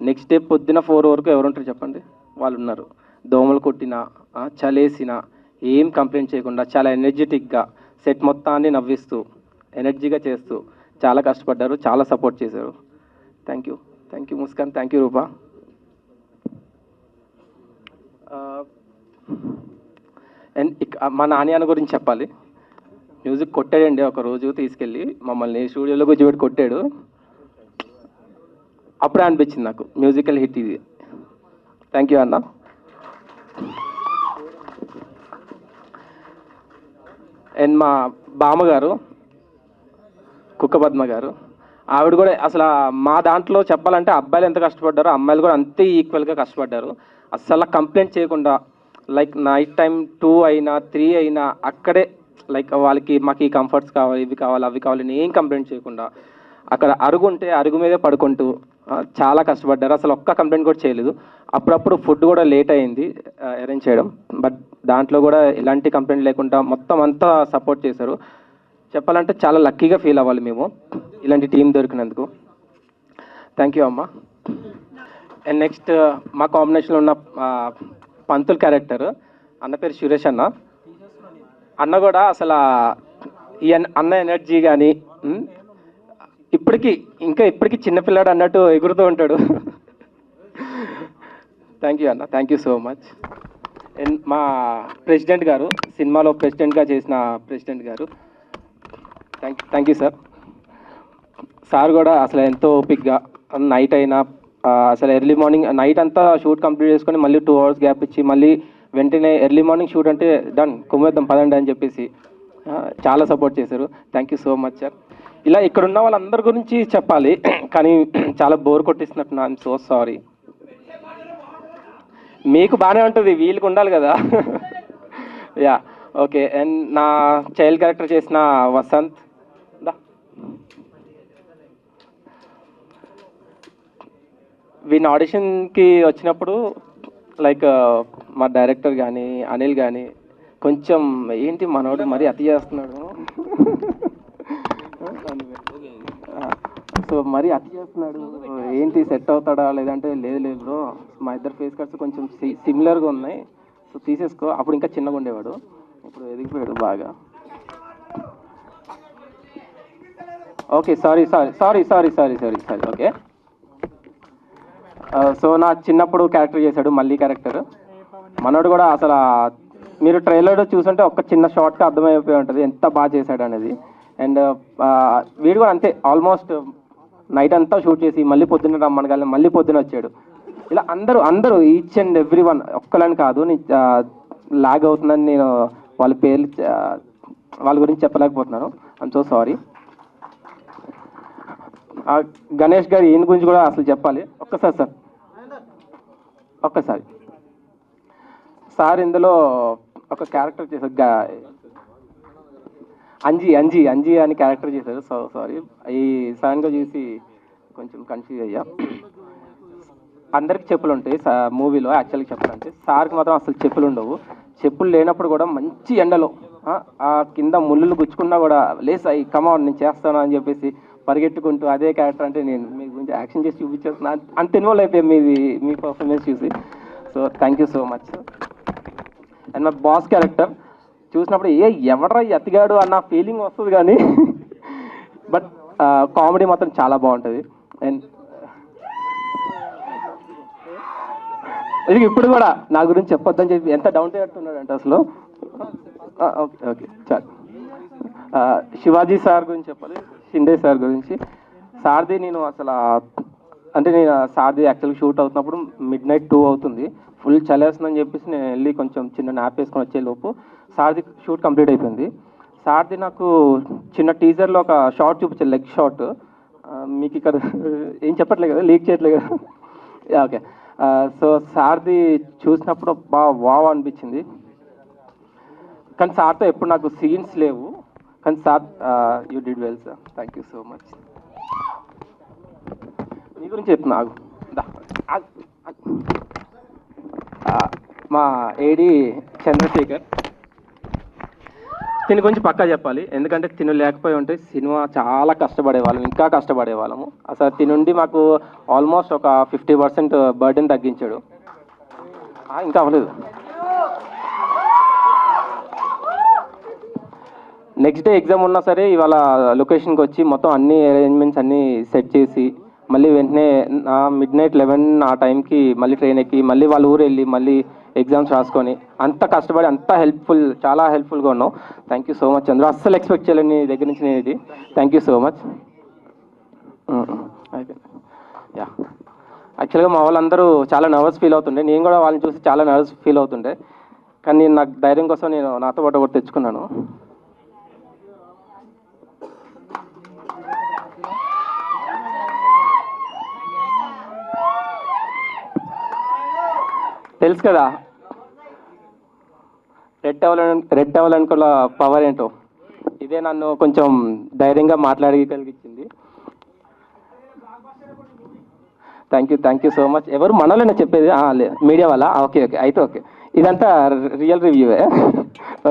నెక్స్ట్ డే పొద్దున 4 వరకు ఎవరుంటారు చెప్పండి? వాళ్ళు ఉన్నారు. దోమలు కొట్టినా, చలేసినా ఏం కంప్లైంట్ చేయకుండా చాలా ఎనర్జెటిక్గా సెట్ మొత్తాన్ని నవ్విస్తూ ఎనర్జీగా చేస్తూ చాలా కష్టపడ్డారు, చాలా సపోర్ట్ చేశారు. Thank you Muskan, thank you Rupa. And మా నాని గురించి చెప్పాలి. మ్యూజిక్ కొట్టాడండి, ఒక రోజు తీసుకెళ్ళి మమ్మల్ని స్టూడియోలో కూర్చోబెట్టి కొట్టాడు. అప్పుడే అనిపించింది నాకు మ్యూజికల్ హిట్ ఇది. థ్యాంక్ యూ అన్న. అండ్ మా బామ్మగారు కుక్కపద్మ గారు, ఆవిడ కూడా అసలు మా దాంట్లో చెప్పాలంటే అబ్బాయిలు ఎంత కష్టపడ్డారో అమ్మాయిలు కూడా అంతే ఈక్వల్గా కష్టపడ్డారు. అస్సలు కంప్లైంట్ చేయకుండా, లైక్ నైట్ టైం 2 అయినా 3 అయినా అక్కడే లైక్ వాళ్ళకి మాకు ఈ కంఫర్ట్స్ కావాలి, ఇవి కావాలి, అవి కావాలి, ఏం కంప్లైంట్ చేయకుండా అక్కడ అరుగు ఉంటే అరుగు మీదే పడుకుంటూ చాలా కష్టపడ్డారు. అసలు ఒక్క కంప్లైంట్ కూడా చేయలేదు. అప్పుడప్పుడు ఫుడ్ కూడా లేట్ అయింది అరేంజ్ చేయడం, బట్ దాంట్లో కూడా ఎలాంటి కంప్లైంట్ లేకుండా మొత్తం అంతా సపోర్ట్ చేశారు. చెప్పాలంటే చాలా లక్కీగా ఫీల్ అవ్వాలి మేము ఇలాంటి టీం దొరికినందుకు. థ్యాంక్ యూ అమ్మ. అండ్ నెక్స్ట్ మా కాంబినేషన్లో ఉన్న పంతుల్ క్యారెక్టర్ అన్న పేరు సురేష్ అన్న. అన్న కూడా అసలు ఈ అన్న ఎనర్జీ కానీ ఇప్పటికీ చిన్నపిల్లాడు అన్నట్టు ఎగురుతూ ఉంటాడు. థ్యాంక్ యూ అన్న, thank you so much. And మా ప్రెసిడెంట్ గారు, సినిమాలో ప్రెసిడెంట్గా చేసిన ప్రెసిడెంట్ గారు, థ్యాంక్ యూ సార్. సార్ కూడా అసలు ఎంతో ఓపిక్గా నైట్ అయినా అసలు ఎర్లీ మార్నింగ్ నైట్ అంతా షూట్ కంప్లీట్ చేసుకొని మళ్ళీ 2 hours గ్యాప్ ఇచ్చి మళ్ళీ వెంటనే ఎర్లీ మార్నింగ్ షూట్ అంటే డన్ కుమ్మేద్దాం పదండి అని చెప్పేసి చాలా సపోర్ట్ చేశారు. Thank you so much sir. ఇలా ఇక్కడ ఉన్న వాళ్ళందరి గురించి చెప్పాలి కానీ చాలా బోర్ కొట్టిస్తున్నట్టు. I'm so sorry. మీకు బాగానే ఉంటుంది, వీళ్ళకి ఉండాలి కదా. Yeah okay. అండ్ నా చైల్డ్ క్యారెక్టర్ చేసిన వసంత్, వీని ఆడిషన్కి వచ్చినప్పుడు లైక్ మా డైరెక్టర్ కానీ అనిల్ కానీ కొంచెం ఏంటి మనోడు మరీ అతి చేస్తున్నాడు, సో మరీ అతి చేస్తున్నాడు ఏంటి సెట్ అవుతాడా లేదంటే లేదు బ్రో మా ఇద్దరు ఫేస్ కట్స్ కొంచెం సిమిలర్గా ఉన్నాయి సో తీసేసుకో. అప్పుడు ఇంకా చిన్నగా ఉండేవాడు, ఇప్పుడు ఎదిగిపోయాడు బాగా. Okay sorry okay. సో నా చిన్నప్పుడు క్యారెక్టర్ చేశాడు మళ్ళీ క్యారెక్టర్. మనోడు కూడా అసలు మీరు ట్రైలర్ చూసుంటే ఒక చిన్న షార్ట్గా అర్థమైపోయి ఉంటుంది ఎంత బాగా చేశాడు అనేది. అండ్ వీడు కూడా అంతే, ఆల్మోస్ట్ నైట్ అంతా షూట్ చేసి మళ్ళీ పొద్దున్న రమ్మనగానే మళ్ళీ పొద్దున్న వచ్చాడు. ఇలా అందరూ ఈచ్ అండ్ ఎవ్రీ వన్, ఒక్కలని కాదు. లాగ్ అవుతుందని నేను వాళ్ళ పేర్లు వాళ్ళ గురించి చెప్పలేకపోతున్నాను. I'm so sorry. గణేష్ గారు ఈయన గురించి కూడా అసలు చెప్పాలి. ఒక్కసారి సార్ ఇందులో ఒక క్యారెక్టర్ చేశారు, అంజీ అని క్యారెక్టర్ చేశారు. సో సారీ, ఈ సడన్గా చూసి కొంచెం కన్ఫ్యూజ్ అయ్యా. అందరికి చెప్పులు ఉంటాయి మూవీలో, యాక్చువల్గా చెప్పాలంటే సార్కి మాత్రం అసలు చెప్పులు ఉండవు. చెప్పులు లేనప్పుడు కూడా మంచి ఎండలో ఆ కింద ముళ్ళు గుచ్చుకున్నా కూడా లేసాయి కమాన్ నేను చేస్తాను అని చెప్పేసి పరిగెట్టుకుంటూ అదే క్యారెక్టర్. అంటే నేను మీ గురించి యాక్షన్ చేసి చూపించేస్తున్నాను, అంత ఇన్వాల్వ్ అయిపోయాం మీ పర్ఫార్మెన్స్ చూసి. So thank you so much. And మా బాస్ క్యారెక్టర్ చూసినప్పుడు ఎవడ్రా ఎతిగాడు అన్న ఫీలింగ్ వస్తుంది కానీ బట్ కామెడీ మాత్రం చాలా బాగుంటుంది. అండ్ ఇప్పుడు కూడా నా గురించి చెప్పొద్దని చెప్పి ఎంత డౌన్ చేస్తున్నాడు అంటే అసలు. ఓకే చాలు. శివాజీ సార్ గురించి చెప్పాలి, షిండే సార్ గురించి. సార్ది నేను అసలు నేను సార్ది యాక్చువల్గా షూట్ అవుతున్నప్పుడు midnight 2 అవుతుంది, ఫుల్ చలేస్తుందని చెప్పేసి నేను వెళ్ళి కొంచెం చిన్న నాప్ వేసుకొని వచ్చేలోపు సార్ది షూట్ కంప్లీట్ అయిపోయింది. సార్ది నాకు చిన్న టీజర్లో ఒక షార్ట్ చూపించాను, లెగ్ షార్ట్. మీకు ఇక్కడ ఏం చెప్పట్లేదు కదా, లీక్ చేయట్లేదు కదా. ఓకే. సో సార్ది చూసినప్పుడు వావ్ అనిపించింది. కానీ సార్తో ఎప్పుడు నాకు సీన్స్ లేవు, కానీ sir you did well sir, thank you so much. మీ గురించి చెప్తున్నా మా ఏడి చంద్రశేఖర్, తిని గురించి పక్కా చెప్పాలి. ఎందుకంటే తిను లేకపోయి ఉంటే సినిమా చాలా కష్టపడేవాళ్ళం, ఇంకా కష్టపడేవాళ్ళము. అసలు తినుండి మాకు ఆల్మోస్ట్ ఒక 50% బర్డెన్ తగ్గించాడు. ఇంకా అవ్వలేదు. నెక్స్ట్ డే ఎగ్జామ్ ఉన్నా సరే ఇవాళ లొకేషన్కి వచ్చి మొత్తం అన్ని అరేంజ్మెంట్స్ అన్నీ సెట్ చేసి మళ్ళీ వెంటనే midnight 11 ఆ టైంకి మళ్ళీ ట్రైన్ ఎక్కి మళ్ళీ వాళ్ళ ఊరు వెళ్ళి మళ్ళీ ఎగ్జామ్స్ రాసుకొని అంత కష్టపడి అంత చాలా హెల్ప్ఫుల్గా ఉన్నావు. థ్యాంక్ యూ సో మచ్ చంద్ర. అస్సలు ఎక్స్పెక్ట్ చేయలేదు నీ దగ్గర నుంచి నేను ఇది. Thank you so much. Yeah యాక్చువల్గా మా వాళ్ళందరూ చాలా నర్వస్ ఫీల్ అవుతుండే, నేను కూడా వాళ్ళని చూసి చాలా నర్వస్ ఫీల్ అవుతుండే. కానీ నేను నాకు ధైర్యం కోసం నేను నాతో పాటు ఒకటి తెచ్చుకున్నాను. తెలుసు కదా రెడ్ అవ్వాలనుకున్న పవర్ ఏంటో, ఇదే నన్ను కొంచెం ధైర్యంగా మాట్లాడగలిగించింది. Thank you so much. ఎవరు మనలోనే చెప్పేది? మీడియా వాళ్ళ? ఓకే అయితే ఓకే, ఇదంతా రియల్ రివ్యూవే.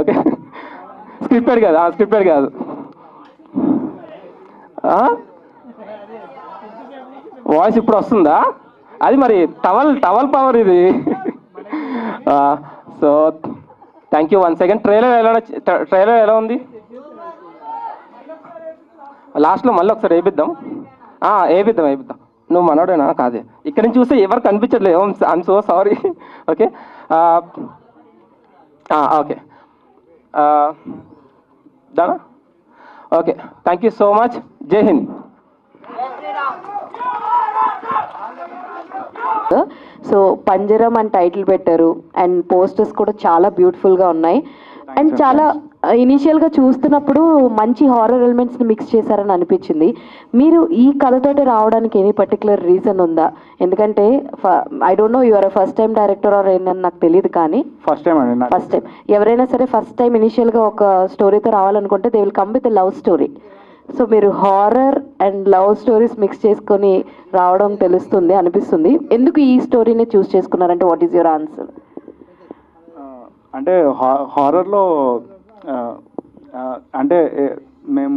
ఓకే, స్క్రిప్టెడ్ కాదు. వాయిస్ ఇప్పుడు వస్తుందా? అది మరి టవల్ పవర్ ఇది. So thank you one second. Trailer ఎలా ఉంది? లాస్ట్లో మళ్ళీ ఒకసారి వేపిద్దాం. వేపిద్దాం. నువ్వు మనోడేనా? కాదే, ఇక్కడ నుంచి చూస్తే ఎవరు కనిపించట్లేదు. I'm so sorry. Okay okay దానా? Okay, thank you so much. జై హింద్. సో పంజరం అని టైటిల్ పెట్టారు అండ్ పోస్టర్స్ కూడా చాలా బ్యూటిఫుల్గా ఉన్నాయి. అండ్ చాలా ఇనీషియల్గా చూస్తున్నప్పుడు మంచి హారర్ ఎలిమెంట్స్ని మిక్స్ చేశారని అనిపించింది. మీరు ఈ కథతోటి రావడానికి ఎనీ పర్టికులర్ రీజన్ ఉందా? ఎందుకంటే I don't know your first time director are ఏంటని నాకు తెలియదు, కానీ ఫస్ట్ టైం ఎవరైనా సరే ఫస్ట్ టైం ఇనీషియల్గా ఒక స్టోరీతో రావాలనుకుంటే they will come with love story. So మీరు horror and love stories mix చేసుకొని రావడం అనిపిస్తుంది. ఎందుకు ఈ స్టోరీని చూస్ చేసుకున్నారంటే వాట్ ఈస్ యువర్ ఆన్సర్? అంటే హారర్లో అంటే మేము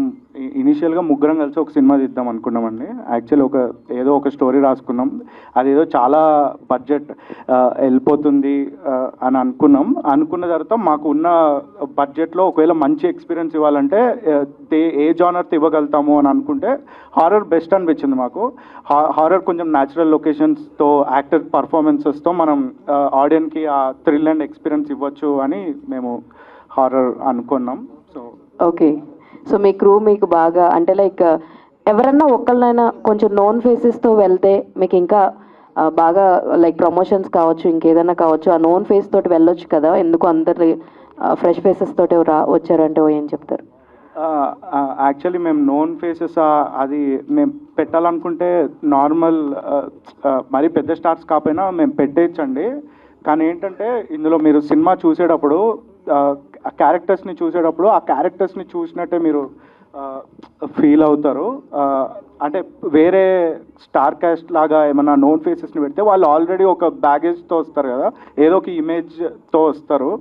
ఇనీషియల్గా ముగ్గురం కలిసి ఒక సినిమా తీద్దాం అనుకున్నామండి. యాక్చువల్లీ ఏదో ఒక స్టోరీ రాసుకున్నాం. అదేదో చాలా బడ్జెట్ వెళ్ళిపోతుంది అని అనుకున్న తర్వాత మాకు ఉన్న బడ్జెట్లో ఒకవేళ మంచి ఎక్స్పీరియన్స్ ఇవ్వాలంటే ఏ జానర్ ఇవ్వగలుగుతాము అని అనుకుంటే హారర్ బెస్ట్ అనిపించింది మాకు. హారర్ కొంచెం న్యాచురల్ లొకేషన్స్తో యాక్టర్ పర్ఫార్మెన్సెస్తో మనం ఆడియన్స్కి ఆ థ్రిల్ అండ్ ఎక్స్పీరియన్స్ ఇవ్వచ్చు అని మేము హారర్ అనుకున్నాం. సో ఓకే, సో మీ క్రూ మీకు బాగా అంటే లైక్ ఎవరన్నా ఒక్కళ్ళనైనా కొంచెం నోన్ ఫేసెస్తో వెళ్తే మీకు ఇంకా బాగా లైక్ ప్రమోషన్స్ కావచ్చు, ఇంకేదైనా కావచ్చు, ఆ నోన్ ఫేస్ తోటి వెళ్ళొచ్చు కదా, ఎందుకు అందరు ఫ్రెష్ ఫేసెస్ తోటి వచ్చారంటే ఏం చెప్తారు? యాక్చువల్లీ మేము నోన్ ఫేసెస్ అది మేము పెట్టాలనుకుంటే నార్మల్ మరీ పెద్ద స్టార్స్ కాకపోయినా మేము పెట్టేయచ్చండి. కానీ ఏంటంటే ఇందులో మీరు సినిమా చూసేటప్పుడు ఆ క్యారెక్టర్స్ని చూసినట్టే మీరు ఫీల్ అవుతారు. అంటే వేరే స్టార్ కాస్ట్ లాగా ఏమన్నా నోన్ ఫేసెస్ని పెడితే వాళ్ళు ఆల్రెడీ ఒక బ్యాగేజ్తో వస్తారు కదా, ఏదో ఒక ఇమేజ్తో వస్తారు.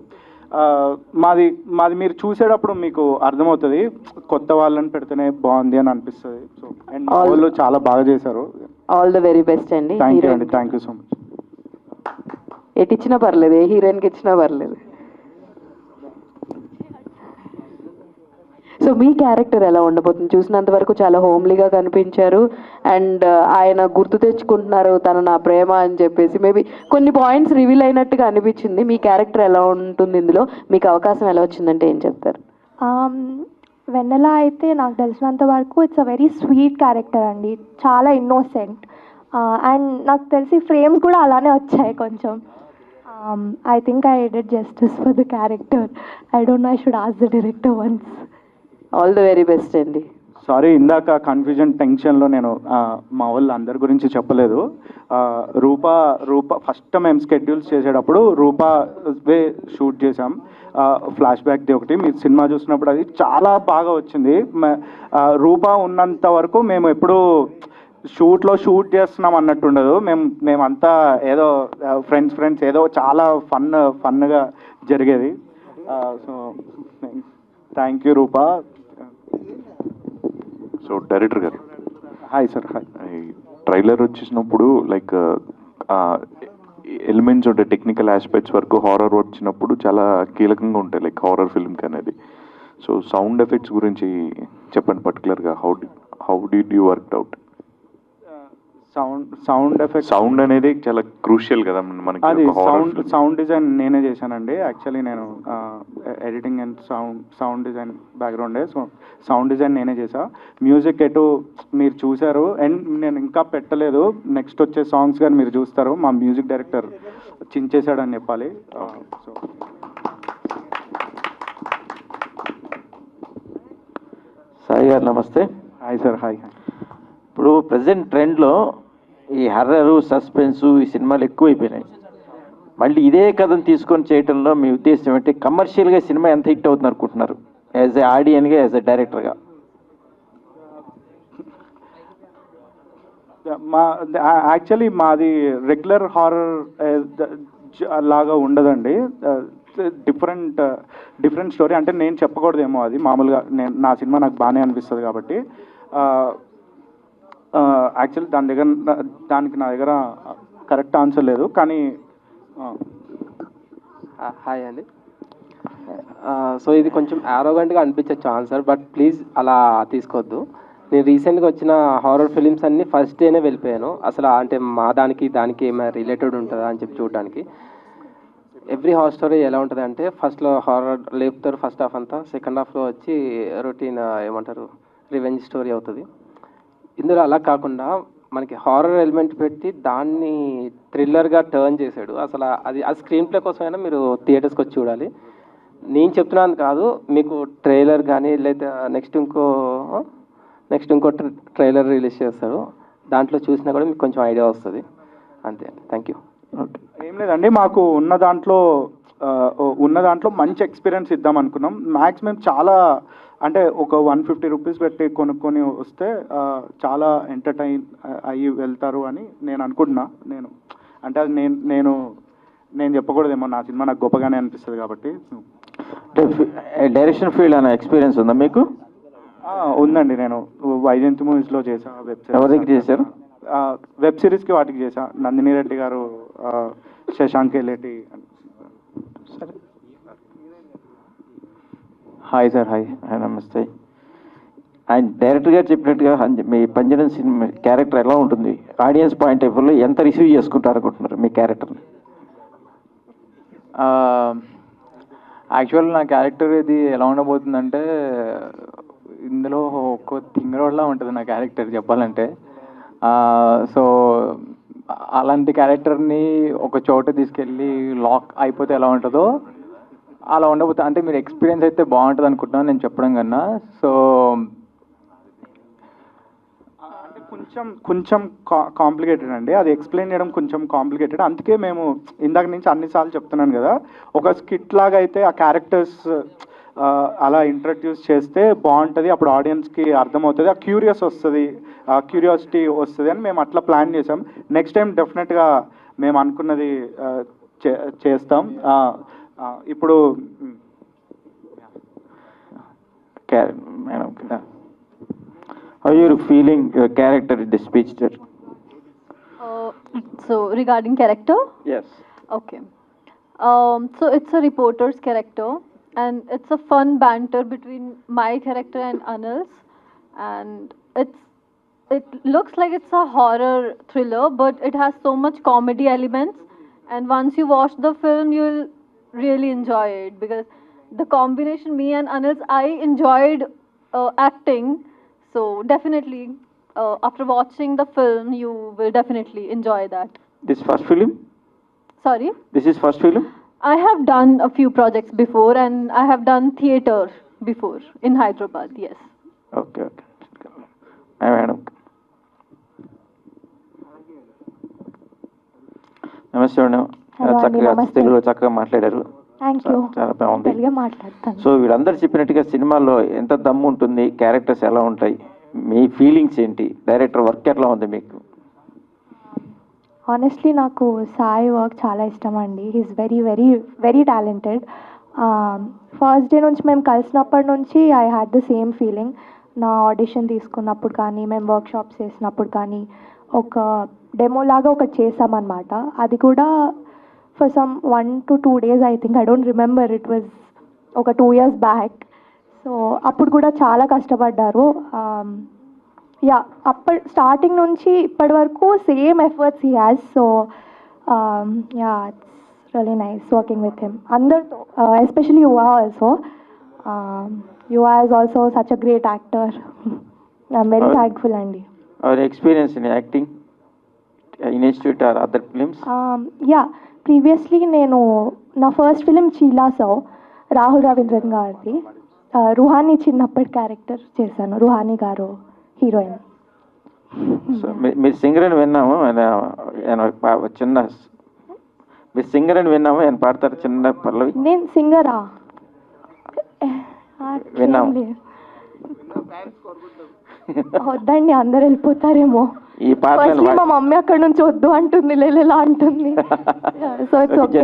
మాది మీరు చూసేటప్పుడు మీకు అర్థమవుతుంది, కొత్త వాళ్ళని పెడితేనే బాగుంది అని అనిపిస్తుంది. సో అండ్ వాళ్ళు చాలా బాగా చేశారు. ఆల్ ద వెరీ బెస్ట్ అండి. థ్యాంక్ యూ అండి. Thank you so much. ఎటు ఇచ్చినా పర్లేదు, ఏ హీరోయిన్కి ఇచ్చినా పర్లేదు. సో మీ క్యారెక్టర్ ఎలా ఉండబోతుంది? చూసినంత వరకు చాలా హోమ్లీగా కనిపించారు అండ్ ఆయన గుర్తు తెచ్చుకుంటున్నారు తన నా ప్రేమ అని చెప్పేసి. మేబీ కొన్ని పాయింట్స్ రివీల్ అయినట్టుగా అనిపించింది. మీ క్యారెక్టర్ ఎలా ఉంటుంది ఇందులో? మీకు అవకాశం ఎలా వచ్చిందంటే ఏం చెప్తారు? వెన్నెల అయితే నాకు తెలిసినంత వరకు it's a very sweet character అండి, చాలా ఇన్నోసెంట్. అండ్ నాకు తెలిసి ఫ్రేమ్స్ కూడా అలానే వచ్చాయి కొంచెం. I think I did justice for the character. I don't know, I should ask the director once. All the very best అండి. సారీ, ఇందాక కన్ఫ్యూజన్ టెన్షన్లో నేను మా వాళ్ళు అందరి గురించి చెప్పలేదు. రూపా ఫస్ట్ మేము స్కెడ్యూల్స్ చేసేటప్పుడు రూపా వే షూట్ చేసాం. ఫ్లాష్ బ్యాక్ది ఒకటి మీరు సినిమా చూసినప్పుడు అది చాలా బాగా వచ్చింది. రూపా ఉన్నంత వరకు మేము ఎప్పుడూ షూట్ చేస్తున్నాం అన్నట్టు ఉండదు. మేమంతా ఏదో ఫ్రెండ్స్ ఏదో చాలా ఫన్గా జరిగేది. So thank you Rupa. So director గారు, హాయ్ సార్. హాయ్. ట్రైలర్ వచ్చేసినప్పుడు లైక్ ఎలిమెంట్స్ ఉంటాయి, టెక్నికల్ ఆస్పెక్ట్స్ వరకు హారర్ వచ్చినప్పుడు చాలా కీలకంగా ఉంటాయి లైక్ హారర్ ఫిల్మ్కి అనేది. సో సౌండ్ ఎఫెక్ట్స్ గురించి చెప్పండి పర్టికులర్గా. How did you work out? Sound అనేది చాలా క్రూషియల్ కదా మనకి. అది సౌండ్ డిజైన్ నేనే చేశానండి. యాక్చువల్లీ నేను ఎడిటింగ్ అండ్ సౌండ్ డిజైన్ బ్యాక్గ్రౌండే. సో సౌండ్ డిజైన్ నేనే చేసా. మ్యూజిక్ ఎటు మీరు చూశారు అండ్ నేను ఇంకా పెట్టలేదు. నెక్స్ట్ వచ్చే సాంగ్స్ కానీ మీరు చూస్తారు. మా మ్యూజిక్ డైరెక్టర్ చించేశాడని చెప్పాలి. సో సాయి గారు నమస్తే. Hi sir. హాయ్. ఇప్పుడు ప్రజెంట్ ట్రెండ్లో ఈ హర్రరు సస్పెన్సు ఈ సినిమాలు ఎక్కువైపోయినాయి. మళ్ళీ ఇదే కథను తీసుకొని చేయటంలో మీ ఉద్దేశం ఏంటి? కమర్షియల్గా సినిమా ఎంత హిట్ అవుతుంది అనుకుంటున్నారు యాజ్ ఎ ఆడియన్గా, యాజ్ ఎ డైరెక్టర్గా? యాక్చువల్లీ మాది రెగ్యులర్ హారర్ లాగా ఉండదండి. Different story. అంటే నేను చెప్పకూడదేమో, అది మామూలుగా నా సినిమా నాకు బాగానే అనిపిస్తుంది కాబట్టి. యాక్చువల్లీ దానికి నా దగ్గర కరెక్ట్ ఆన్సర్ లేదు. కానీ హాయ్ అండి. సో ఇది కొంచెం యారోగెంట్గా అనిపించవచ్చు ఆన్సర్, బట్ ప్లీజ్ అలా తీసుకోవద్దు. నేను రీసెంట్గా వచ్చిన హారర్ ఫిలిమ్స్ అన్నీ ఫస్ట్ డేనే వెళ్ళిపోయాను. అసలు అంటే మా దానికి ఏమైనా రిలేటెడ్ ఉంటుందా అని చెప్పి చూడడానికి. ఎవ్రీ హారర్ స్టోరీ ఎలా ఉంటుంది అంటే ఫస్ట్లో హారర్ లేపుతారు ఫస్ట్ హాఫ్ అంతా, సెకండ్ హాఫ్లో వచ్చి రొటీన్ ఏమంటారు రివెంజ్ స్టోరీ అవుతుంది. ఇందులో అలా కాకుండా మనకి హారర్ ఎలిమెంట్ పెట్టి దాన్ని థ్రిల్లర్గా టర్న్ చేశాడు. అసలు అది ఆ స్క్రీన్ ప్లే కోసమైనా మీరు థియేటర్స్కి వచ్చి చూడాలి. నేను చెప్తున్నాను కాదు, మీకు ట్రైలర్ కానీ లేదా నెక్స్ట్ ఇంకో ట్రైలర్ రిలీజ్ చేస్తారు, దాంట్లో చూసినా కూడా మీకు కొంచెం ఐడియా వస్తుంది. అంతే, థ్యాంక్ యూ. ఏం లేదండి, మాకు ఉన్న దాంట్లో మంచి ఎక్స్పీరియన్స్ ఇద్దాం అనుకున్నాం. మ్యాక్సిమం చాలా అంటే ఒక 150 రూపీస్ పెట్టి కొనుక్కొని వస్తే చాలా ఎంటర్టైన్ అయ్యి వెళ్తారు అని నేను అనుకుంటున్నా. అంటే అది నేను చెప్పకూడదేమో, నా సినిమా నాకు గొప్పగానే అనిపిస్తుంది కాబట్టి. డైరెక్షన్ ఫీల్డ్ అనే ఎక్స్పీరియన్స్ ఉందా మీకు? ఉందండి, నేను వైజయంతి మూవీస్లో చేసా, వెబ్ సిరీస్. ఎవరి దగ్గర చేశారు? వెబ్ సిరీస్కి వాటికి చేసా. నందిని రెడ్డి గారు, శశాంక్ ఎల్లేటి. సరే, హాయ్ సార్. హాయ్ నమస్తే. ఆయన డైరెక్టర్ గారు చెప్పినట్టుగా మీ పంజరం సినిమా క్యారెక్టర్ ఎలా ఉంటుంది? ఆడియన్స్ పాయింట్ ఆఫ్ వ్యూలో ఎంత రిసీవ్ చేసుకుంటారు అనుకుంటున్నారు మీ క్యారెక్టర్ని? యాక్చువల్ నా క్యారెక్టర్ ఇది ఎలా ఉండబోతుందంటే, ఇందులో ఒక తింగరోడ్లా ఉంటుంది నా క్యారెక్టర్ చెప్పాలంటే. సో అలాంటి క్యారెక్టర్ని ఒక చోట తీసుకెళ్ళి లాక్ అయిపోతే ఎలా ఉంటుందో అలా ఉండబోతుంది. అంటే మీరు ఎక్స్పీరియన్స్ అయితే బాగుంటుంది అనుకుంటున్నాను నేను చెప్పడం కన్నా. సో కొంచెం కాంప్లికేటెడ్ అండి, అది ఎక్స్ప్లెయిన్ చేయడం కొంచెం కాంప్లికేటెడ్. అందుకే మేము ఇందాక నుంచి అన్నిసార్లు చెప్తున్నాను కదా, ఒక స్కిట్ లాగా అయితే ఆ క్యారెక్టర్స్ అలా ఇంట్రడ్యూస్ చేస్తే బాగుంటుంది. అప్పుడు ఆడియన్స్కి అర్థమవుతుంది, ఆ క్యూరియాసిటీ వస్తుంది అని మేము అట్లా ప్లాన్ చేసాం. నెక్స్ట్ టైం డెఫినెట్గా మేము అనుకున్నది చేస్తాం. ఇప్పుడు madam, how you feeling your character in the speech there? So regarding character? Yes. Okay. So it's a reporter's character, and it's a fun banter between my character and Anil's, and it looks like it's a horror thriller, but it has so much comedy elements, and once you watch the film you'll really enjoy it, because the combination, me and Anil's, I enjoyed acting. So definitely after watching the film you will definitely enjoy that. This first film? Sorry? This is first film? I have done a few projects before, and I have done theater before in Hyderabad, yes. Okay. Madam. నమస్తే madam, చక్కగా తెలుగులో చక్కగా మాట్లాడారు. Thank you. చాలా బాగుంది. తెలుగే మాట్లాడతాను. So వీళ్ళందరూ చెప్పినట్టుగా సినిమాలో ఎంత దమ్ము ఉంటుంది, క్యారెక్టర్స్ ఎలా ఉంటాయి, మీ ఫీలింగ్స్ ఏంటి, డైరెక్టర్ వర్క్ ఎట్లా ఉంది మీకు? ఆనెస్ట్లీ నాకు సాయి వర్క్ చాలా ఇష్టం అండి. He's very very very talented. First day నుంచి మేము కలిసినప్పటి నుంచి I had the same feeling. నా ఆడిషన్ తీసుకున్నప్పుడు కానీ, మేము వర్క్షాప్స్ చేసినప్పుడు కానీ, ఒక డెమోలాగా ఒకటి చేసామన్నమాట. అది కూడా for some 1 to 2 days, I think, I don't remember, it was ఒక 2 years బ్యాక్. సో అప్పుడు కూడా చాలా కష్టపడ్డారు. అప్పటి స్టార్టింగ్ నుంచి ఇప్పటి వరకు same efforts he has. So it's really nice working with him. అందరితో, especially Yuva also. Yuva is also such a great actor. I'm very thankful అండి. Our experience in acting in institute or other films? Previously నేను నా first film చీలాసో, రాహుల్ రవీంద్రన్ గారిది. రుహానీ చిన్నప్పటి character చేశాను, రుహానీ గారు heroine. మీరు సింగర్ అని విన్నాము, చిన్న మీరు సింగర్ అని విన్నాము, ఆయన పాడతారు చిన్న పల్లవి? నేను సింగరా? విన్నాము. వద్దండి, అందరు వెళ్ళిపోతారేమో. ఈ పాట మా మమ్మీ అక్కడ నుంచి వద్దు అంటుంది, లేలా అంటుంది. So it's okay,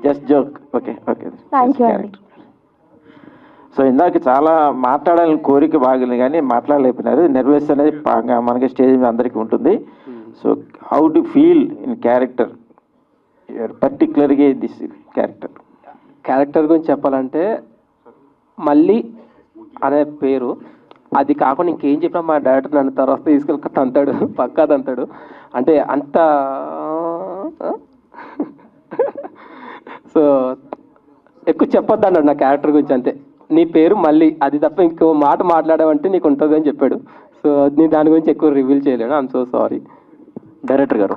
just joke. Okay. Thank you అండి. సో ఇందాక చాలా మాట్లాడాలని కోరిక బాగుంది కానీ మాట్లాడలేకపోయినారు. నెర్వస్ అనేది మనకి స్టేజ్ మీద అందరికీ ఉంటుంది. So how do feel in character, పర్టికులర్గా దిస్ క్యారెక్టర్ గురించి చెప్పాలంటే, మళ్ళీ అనే పేరు అది కాకుండా ఇంకేం చెప్పినా మా డైరెక్టర్ నన్ను తర్వాత తీసుకెళ్ళి తంతాడు, పక్కా తంతాడు. అంటే అంత సో ఎక్కువ చెప్పొద్దు అన్నాడు నా క్యారెక్టర్ గురించి. అంతే, నీ పేరు మళ్ళీ, అది తప్ప ఇంకో మాట మాట్లాడావంటే నీకు ఉంటుంది అని చెప్పాడు. సో నేను దాని గురించి ఎక్కువ రివీల్ చేయలేను. I'm so sorry. డైరెక్టర్ గారు,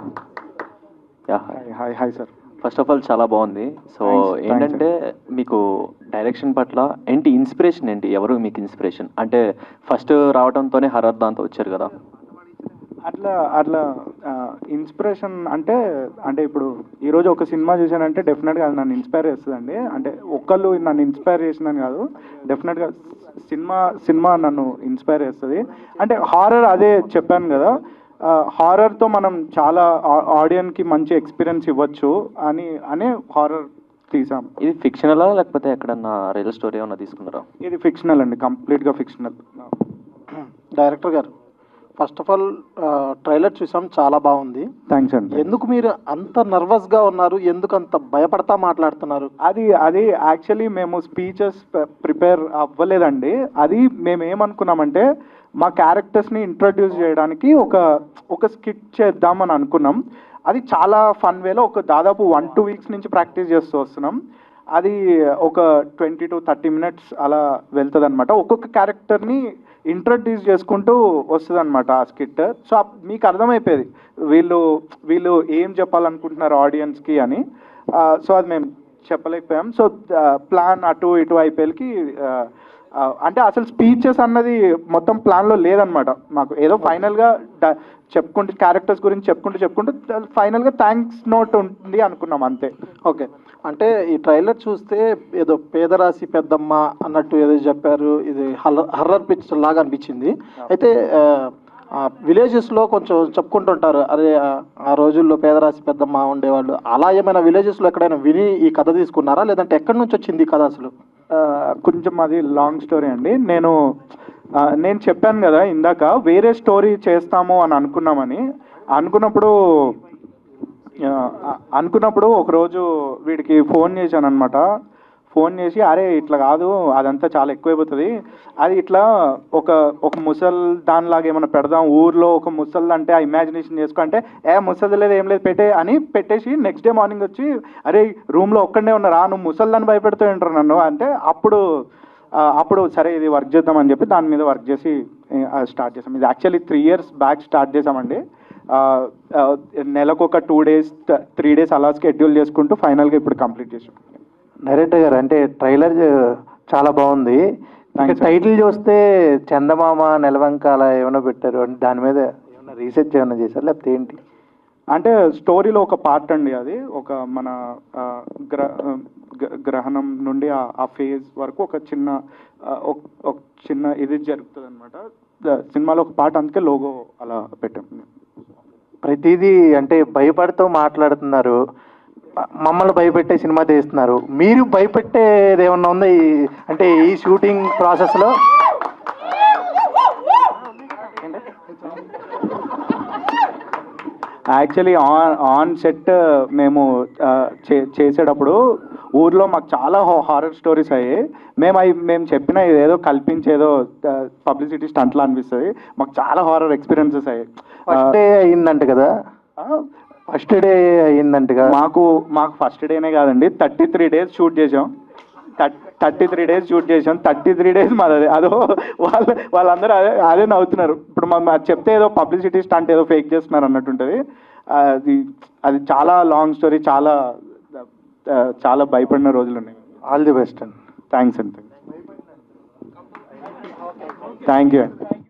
hi hi sir. First of all చాలా బాగుంది. సో ఏంటంటే మీకు డైరెక్షన్ పట్ల ఏంటి ఇన్స్పిరేషన్ ఏంటి? ఎవరు మీకు ఇన్స్పిరేషన్? అంటే ఫస్ట్ రావడంతోనే హర్రర్ దాంతో వచ్చారు కదా. అట్లా ఇన్స్పిరేషన్ అంటే ఇప్పుడు ఈరోజు ఒక సినిమా చూశానంటే డెఫినెట్గా అది నన్ను ఇన్స్పైర్ చేస్తుందండి. అంటే ఒక్కళ్ళు నన్ను ఇన్స్పైర్ చేసిందని కాదు, డెఫినెట్గా సినిమా నన్ను ఇన్స్పైర్ చేస్తుంది. అంటే హారర్, అదే చెప్పాను కదా, హారర్తో మనం చాలా ఆడియన్స్కి మంచి ఎక్స్పీరియన్స్ ఇవ్వచ్చు అని హారర్ తీసాం. ఇది ఫిక్షనలా లేకపోతే ఎక్కడన్నా రియల్ స్టోరీ ఏమన్నా తీసుకున్నారా? ఇది ఫిక్షనల్ అండి, కంప్లీట్గా ఫిక్షనల్. డైరెక్టర్ గారు, ఫస్ట్ ఆఫ్ ఆల్ ట్రైలర్ చూసాం, చాలా బాగుంది. థ్యాంక్స్ అండి. ఎందుకు మీరు అంత నర్వస్గా ఉన్నారు? ఎందుకు అంత భయపడతా మాట్లాడుతున్నారు? అది యాక్చువల్లీ మేము స్పీచెస్ ప్రిపేర్ అవ్వలేదండి. అది మేము ఏమనుకున్నామంటే మా క్యారెక్టర్స్ని ఇంట్రడ్యూస్ చేయడానికి ఒక స్కిట్ చేద్దామని అనుకున్నాం. అది చాలా ఫన్ వేలో దాదాపు 1-2 వీక్స్ నుంచి ప్రాక్టీస్ చేస్తూ వస్తున్నాం. అది ఒక 20 to 30 minutes అలా వెళ్తుంది అనమాట. ఒక్కొక్క క్యారెక్టర్ని ఇంట్రడ్యూస్ చేసుకుంటూ వస్తుంది అనమాట ఆ స్కిట్. సో మీకు అర్థమైపోయేది వీళ్ళు ఏం చెప్పాలనుకుంటున్నారు ఆడియన్స్కి అని. సో అది మేము చెప్పలేకపోయాం. సో ప్లాన్ అటు ఇటు అయిపోయేకి అంటే అసలు స్పీచెస్ అన్నది మొత్తం ప్లాన్లో లేదనమాట. మాకు ఏదో ఫైనల్గా చెప్పుకుంటూ క్యారెక్టర్స్ గురించి చెప్పుకుంటూ ఫైనల్గా థ్యాంక్స్ నోట్ ఉంది అనుకున్నాం, అంతే. ఓకే, అంటే ఈ ట్రైలర్ చూస్తే ఏదో పేదరాశి పెద్దమ్మ అన్నట్టు ఏదో చెప్పారు. ఇది హర్రర్ పిక్చర్ లాగా అనిపించింది. అయితే విలేజెస్లో కొంచెం చెప్పుకుంటుంటారు, అరే ఆ రోజుల్లో పేదరాశి పెద్దమ్మ ఉండేవాళ్ళు, అలా ఏమైనా విలేజెస్లో ఎక్కడైనా విని ఈ కథ తీసుకున్నారా, లేదంటే ఎక్కడి నుంచి వచ్చింది ఈ కథ అసలు? కొంచెం అది లాంగ్ స్టోరీ అండి. నేను చెప్పాను కదా ఇందాక, వేరే స్టోరీ చేస్తాము అని అనుకున్నప్పుడు ఒకరోజు వీడికి ఫోన్ చేశాను అనమాట. ఫోన్ చేసి, అరే ఇట్లా కాదు, అదంతా చాలా ఎక్కువైపోతుంది, అది ఇట్లా ఒక ముసల్ దానిలాగా ఏమైనా పెడదాం ఊర్లో, ఒక ముసల్ అంటే ఆ ఇమాజినేషన్ చేసుకో అంటే, ముసలి లేదు ఏం లేదు పెట్టేసి నెక్స్ట్ డే మార్నింగ్ వచ్చి, అరే రూమ్లో ఒక్కడే ఉన్నారా, నువ్వు ముసల్దాన్ని భయపెడుతూ ఉంటారు నన్ను అంటే, అప్పుడు సరే ఇది వర్క్ చేద్దామని చెప్పి దాని మీద వర్క్ చేసి స్టార్ట్ చేసాం. ఇది యాక్చువల్లీ 3 years బ్యాక్ స్టార్ట్ చేసామండి. నెలకు ఒక 2 days 3 days అలా షెడ్యూల్ చేసుకుంటూ ఫైనల్గా ఇప్పుడు కంప్లీట్ చేసాం. డైరెక్టర్ గారు, అంటే ట్రైలర్ చాలా బాగుంది. టైటిల్ చూస్తే చందమామ నెలవంక అలా ఏమైనా పెట్టారు, అంటే దాని మీద ఏమైనా రీసెర్చ్ ఏమైనా చేశారు లేకపోతే ఏంటి? అంటే స్టోరీలో ఒక పార్ట్ అండి, అది ఒక మన గ్రహణం నుండి ఆ ఫేజ్ వరకు ఒక చిన్న ఇది జరుగుతుంది అనమాట సినిమాలో ఒక పార్ట్, అందుకే లోగో అలా పెట్టాం. ప్రతిదీ అంటే భయపడుతూ మాట్లాడుతున్నారు, మమ్మల్ని భయపెట్టే సినిమా తీస్తున్నారు. మీరు భయపెట్టేది ఏమన్నా ఉందా అంటే ఈ షూటింగ్ ప్రాసెస్లో? యాక్చువల్లీ ఆన్ సెట్ మేము చేసేటప్పుడు ఊర్లో మాకు చాలా హారర్ స్టోరీస్ అయ్యాయి. మేము చెప్పిన ఇదేదో కల్పించేదో పబ్లిసిటీ స్టంట్లా అనిపిస్తుంది. మాకు చాలా హారర్ ఎక్స్పీరియన్సెస్ అయ్యాయి. ఫస్ట్ డే అయిందంట కదా, ఫస్ట్ డే అయ్యిందంటగా. మాకు ఫస్ట్ డేనే కాదండి, 33 days షూట్ చేసాం. 33 days షూట్ చేసాం. 33 days మాది అదో వాళ్ళందరూ అదే నవ్వుతున్నారు. ఇప్పుడు అది చెప్తే ఏదో పబ్లిసిటీ స్టంట్ ఏదో ఫేక్ చేస్తున్నారు అన్నట్టుంటుంది. అది చాలా లాంగ్ స్టోరీ, చాలా భయపడిన రోజులు ఉన్నాయి. ఆల్ ది బెస్ట్ అండి. థ్యాంక్స్ అండి. థ్యాంక్ యూ అండి.